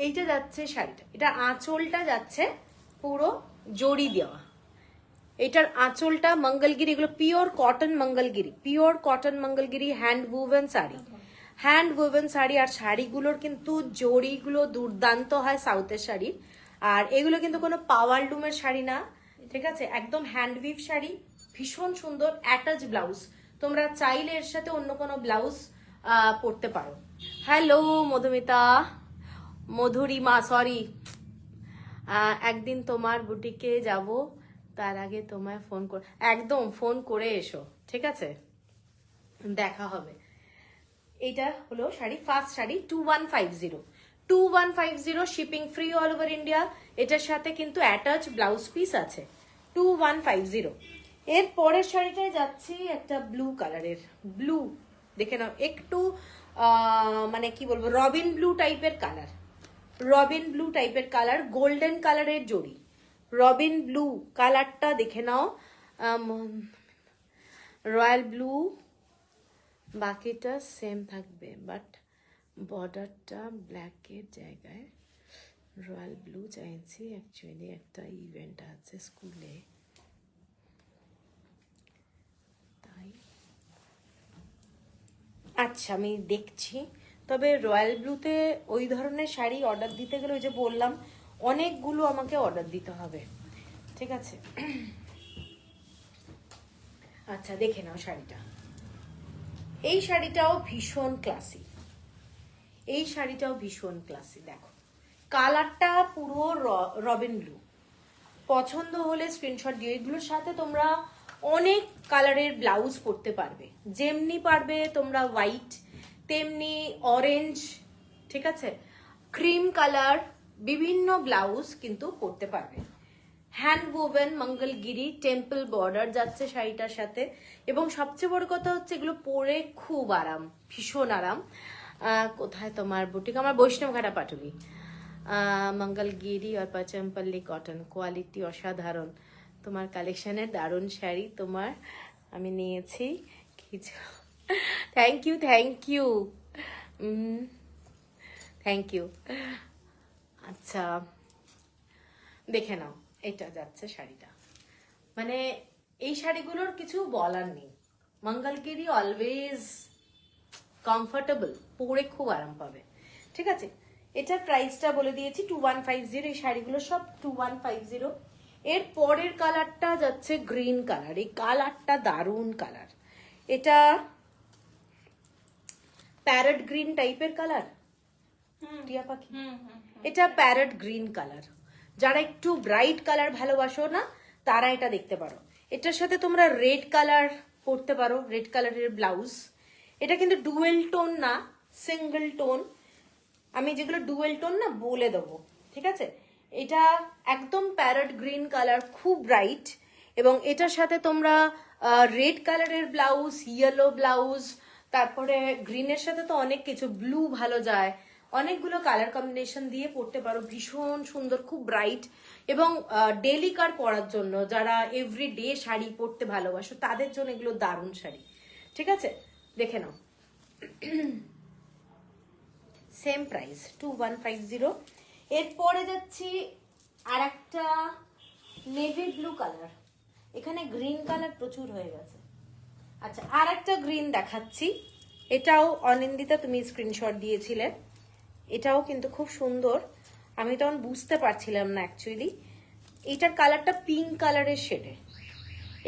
এইটা যাচ্ছে শাড়িটা, এটা আঁচলটা যাচ্ছে পুরো জড়ি দেওয়া, এটার আঁচলটা মঙ্গলগিরি, এগুলো pure cotton Mangalagiri, pure cotton Mangalagiri hand woven sari, hand woven sari. আর শাড়িগুলোর কিন্তু জড়িগুলো দুর্দান্ত হয় সাউথের শাড়ি, আর এগুলো কিন্তু কোনো পাওয়ার লুমের শাড়ি না, ঠিক আছে, একদম হ্যান্ড উইভ শাড়ি, ভীষণ সুন্দর। অ্যাটাচ ব্লাউজ, তোমরা চাইলে এর সাথে অন্য কোনো ব্লাউজ পরতে পারো। Hello Madhumita, Madhurima, sorry. একদিন তোমার বুটিকে যাব, তার আগে তোমায় ফোন একদম ফোন করে এসো, ঠিক আছে, দেখা হবে। এইটা হলো sari, first sari 2150, 2150 shipping free all over India. এটার সাথে কিন্তু অ্যাটাচ ব্লাউজ পিস আছে, 2150। এর পরের শাড়িটায় যাচ্ছি একটা ব্লু কালারের, ব্লু দেখে নাও, একটু মানে কি বলবো, রবিন ব্লু টাইপের কালার, রবিন ব্লু টাইপের কালার, গোল্ডেন কালারের জড়ি, রবিন ব্লু কালারটা দেখে নাও, রয়্যাল ব্লু, বাকিটা সেম থাকবে বাট বর্ডারটা ব্ল্যাকের জায়গায় রয়্যাল ব্লু চাইছি। অ্যাকচুয়ালি একটা ইভেন্ট আছে স্কুলে, তাই। আচ্ছা আমি দেখছি, তবে রয়্যাল ব্লুতে ওই ধরনের শাড়ি অর্ডার দিতে গেলে ওই যে বললাম অনেকগুলো আমাকে অর্ডার দিতে হবে, ঠিক আছে। আচ্ছা দেখে নাও শাড়িটা, এই শাড়িটাও ভীষণ ক্লাসি, এই শাড়িটাও ভীষণ ক্লাসি, দেখো কালারটা পুরো রবিন ব্লু। পছন্দ হলে স্ক্রিনশট দিও, এগুলোর সাথে তোমরা অনেক কালারের ব্লাউজ পরতে পারবে, যেমনি পারবে তোমরা হোয়াইট, তেমনি অরেঞ্জ, ঠিক আছে, ক্রিম কালার, বিভিন্ন ব্লাউজ কিন্তু পরতে পারবে। Hand woven Mangalagiri temple border যাচ্ছে শাড়িটার সাথে, এবং সবচেয়ে বড় কথা হচ্ছে এগুলো পরে খুব আরাম, ভীষণ আরাম। কোথায় তোমার বুটিক? আমার বৈষ্ণবঘাটা পাটুলি। মঙ্গলগিরি আর পাচমপল্লি কটন, কোয়ালিটি অসাধারণ, তোমার কালেকশনের দারুণ শাড়ি তোমার আমি নিয়েছি কিছু। Thank you, thank you, thank you. আচ্ছা দেখে নাও, এটা যাচ্ছে শাড়িটা, মানে এই শাড়িগুলোর কিছু বলার নেই, মঙ্গলগিরি অলওয়েজ কমফোর্টেবল, পরে খুব আরাম পাবে, ঠিক আছে। এটার প্রাইসটা বলে দিয়েছি 2150, এই শাড়িগুলো সব 2150। এর পরের কালারটা যাচ্ছে গ্রিন কালার, এই কালারটা দারুণ কালার, এটা প্যারট গ্রিন টাইপের কালার, টিয়া পাখি, এটা প্যারট গ্রিন কালার। যারা একটু ব্রাইট কালার ভালোবাসো না তারা এটা দেখতে পারো, এটার সাথে তোমরা রেড কালার পরতে পারো, রেড কালারের ব্লাউজ। এটা কিন্তু ডুয়েল টোন না, সিঙ্গেল টোন, আমি যেগুলো ডুয়েল টোন না বলে দেবো, ঠিক আছে। এটা একদম প্যারট গ্রিন কালার, খুব ব্রাইট, এবং এটার সাথে তোমরা রেড কালারের ব্লাউজ, ইয়েলো ব্লাউজ, তারপরে গ্রিনের সাথে তো অনেক কিছু, ব্লু ভালো যায়, অনেকগুলো কালার কম্বিনেশন দিয়ে পরতে পারো, ভীষণ সুন্দর, খুব ব্রাইট, এবং ডেলি কার পরার জন্য যারা এভরি ডে শাড়ি পরতে ভালোবাসো তাদের জন্য এগুলো দারুণ শাড়ি। ঠিক আছে, দেখে নাও। Same price 2150। এরপরে যাচ্ছি আর একটা নেভি ব্লু কালার, এখানে গ্রিন কালার প্রচুর হয়ে গেছে। আচ্ছা, আর একটা গ্রিন দেখাচ্ছি, এটাও অনিন্দিতা তুমি স্ক্রিনশট দিয়েছিলে, এটাও কিন্তু খুব সুন্দর। আমি তখন বুঝতে পারছিলাম না অ্যাকচুয়ালি, এইটার কালারটা পিঙ্ক কালারের শেডে।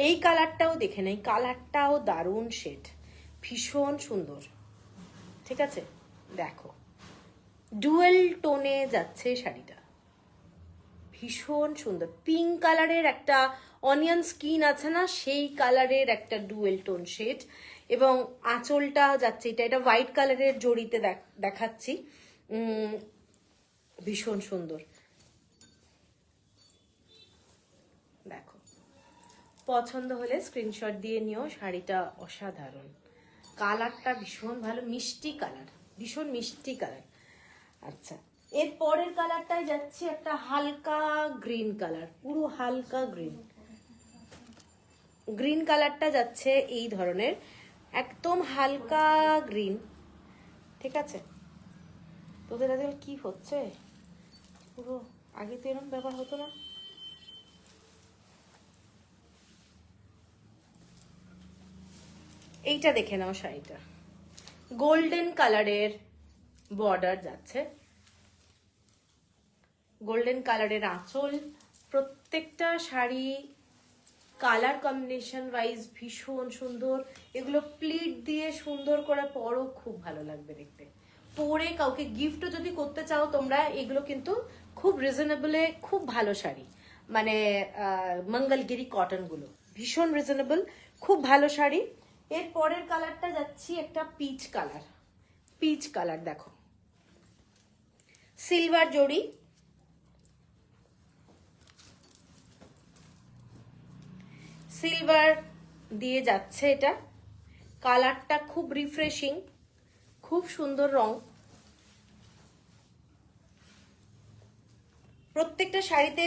এই কালারটাও দেখে নেই, কালারটাও দারুণ শেড, ভীষণ সুন্দর। ঠিক আছে, দেখো ডুয়েল টোনে যাচ্ছে শাড়িটা, ভীষণ সুন্দর। পিঙ্ক কালারের একটা অনিয়ন স্কিন আছে না, সেই কালারের একটা ডুয়েল টোন শেড, এবং আঁচলটা যাচ্ছে এটা হোয়াইট কালারের জড়িতে দেখাচ্ছি, ভীষণ সুন্দর। দেখো, পছন্দ হলে স্ক্রিনশট দিয়ে নিও, শাড়িটা অসাধারণ, কালারটা ভীষণ ভালো, মিষ্টি কালার, ভীষণ মিষ্টি কালার। আচ্ছা, এর পরের কালারটাই যাচ্ছে একটা হালকা গ্রিন কালার, পুরো হালকা গ্রিন। গ্রিন কালারটা যাচ্ছে এই ধরনের, একদম হালকা গ্রিন। ঠিক আছে, তোদের আজকাল কি হচ্ছে, পুরো আগে তো এরকম ব্যাপার হতো না। এইটা দেখে নাও, শাড়িটা গোল্ডেন কালারের বর্ডার যাচ্ছে, গোল্ডেন কালারের আঁচল, প্রত্যেকটা শাড়ি কালার কম্বিনেশন ওয়াইজ ভীষণ সুন্দর। এগুলো প্লিট দিয়ে সুন্দর করে পরো, খুব ভালো লাগবে দেখতে। পরে কাউকে গিফটও যদি করতে চাও তোমরা, এগুলো কিন্তু খুব রিজনেবলে, খুব ভালো শাড়ি, মানে মঙ্গলগিরি কটন গুলো ভীষণ রিজনেবল, খুব ভালো শাড়ি। এর পরের কালারটা যাচ্ছি একটা পিচ কালার, পিচ কালার দেখো, সিলভার জড়ি, সিলভার দিয়ে যাচ্ছে এটা, কালারটা খুব রিফ্রেশিং, খুব সুন্দর রং। প্রত্যেকটা শাড়িতে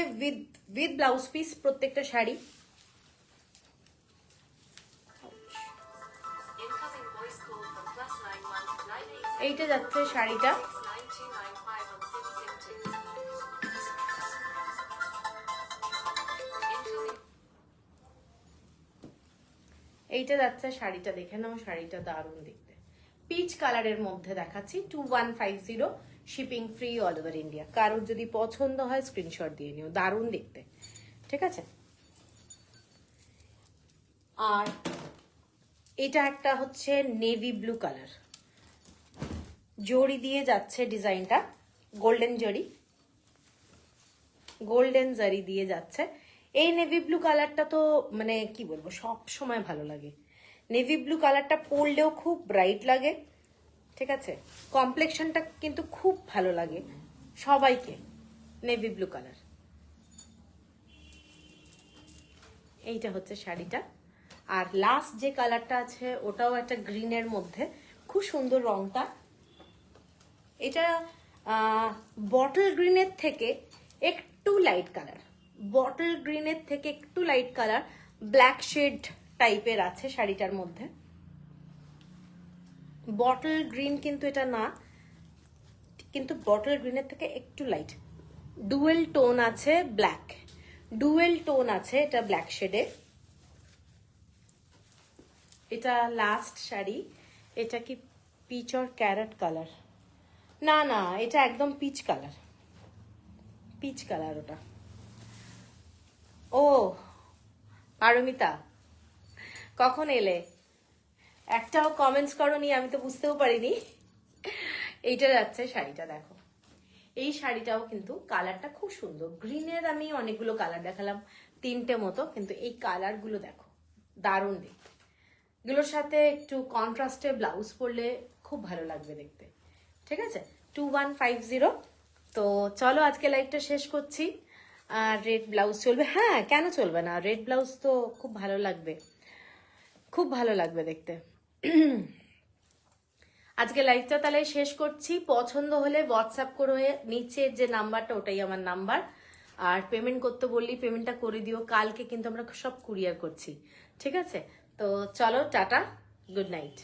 উইথ ব্লাউজ পিস, প্রত্যেকটা শাড়ি। এইটা যাচ্ছে শাড়িটা, এইটা যাচ্ছে শাড়িটা, দেখে নাও, শাড়িটা দারুণ দেখতে, পিচ কালারের মধ্যে দেখাচ্ছি। 2150, shipping free all over India. কারোর যদি পছন্দ হয় স্ক্রিনশট দিয়ে নিও, দারুণ দেখতে। ঠিক আছে, আর এটা একটা হচ্ছে নেভি ব্লু কালার, জড়ি দিয়ে যাচ্ছে ডিজাইনটা, গোল্ডেন জড়ি, গোল্ডেন জারি দিয়ে যাচ্ছে। এই নেভি ব্লু কালারটা তো মানে কি বলবো, সব সময় ভালো লাগে। নেভি ব্লু কালারটা পরলেও খুব ব্রাইট লাগে। ঠিক আছে, কমপ্লেকশনটা কিন্তু খুব ভালো লাগে সবাইকে, নেভি ব্লু কালার। এইটা হচ্ছে শাড়িটা। আর লাস্ট যে কালারটা আছে ওটাও একটা গ্রিনের মধ্যে, খুব সুন্দর রংটা। এটা বটল গ্রিনের থেকে একটু লাইট কালার, বটল গ্রিনের থেকে একটু লাইট কালার, ব্ল্যাক শেড টাইপের আছে শাড়িটার মধ্যে। বটল গ্রিন কিন্তু এটা না, কিন্তু বটল গ্রিনের থেকে একটু লাইট, ডুয়েল টোন আছে, ব্ল্যাক ডুয়েল টোন আছে এটা ব্ল্যাক শেডে। এটা লাস্ট শাড়ি, এটা কি পিচ অর ক্যারেট কালার? না না, এটা একদম পিচ কালার, পিচ কালার ওটা। ও পারমিতা, কখন এলে? একটাও কমেন্টস করনি, আমি তো বুঝতেও পারিনি। এইটা যাচ্ছে শাড়িটা, দেখো এই শাড়িটাও কিন্তু কালারটা খুব সুন্দর। গ্রিনের আমি অনেকগুলো কালার দেখালাম, 3টে মতো, কিন্তু এই কালারগুলো দেখো দারুণ দেখতে। এগুলোর সাথে একটু কন্ট্রাস্টে ব্লাউজ পরলে খুব ভালো লাগবে দেখতে। ঠিক আছে, 2150। তো চলো আজকে লাইভটা শেষ করছি। আর রেড ব্লাউজ চলবে, হ্যাঁ কেন চলবে না, রেড ব্লাউজ তো খুব ভালো লাগবে, খুব ভালো লাগবে দেখতে। আজকে লাইভটা তাহলে শেষ করছি। পছন্দ হলে হোয়াটসঅ্যাপ করে, নিচে যে নাম্বারটা ওটাই আমার নাম্বার। আর পেমেন্ট করতে বললি পেমেন্টটা করে দিও, কালকে কিন্তু আমরা সব কুরিয়ার করছি, ঠিক আছে? তো চলো, টাটা, গুড নাইট।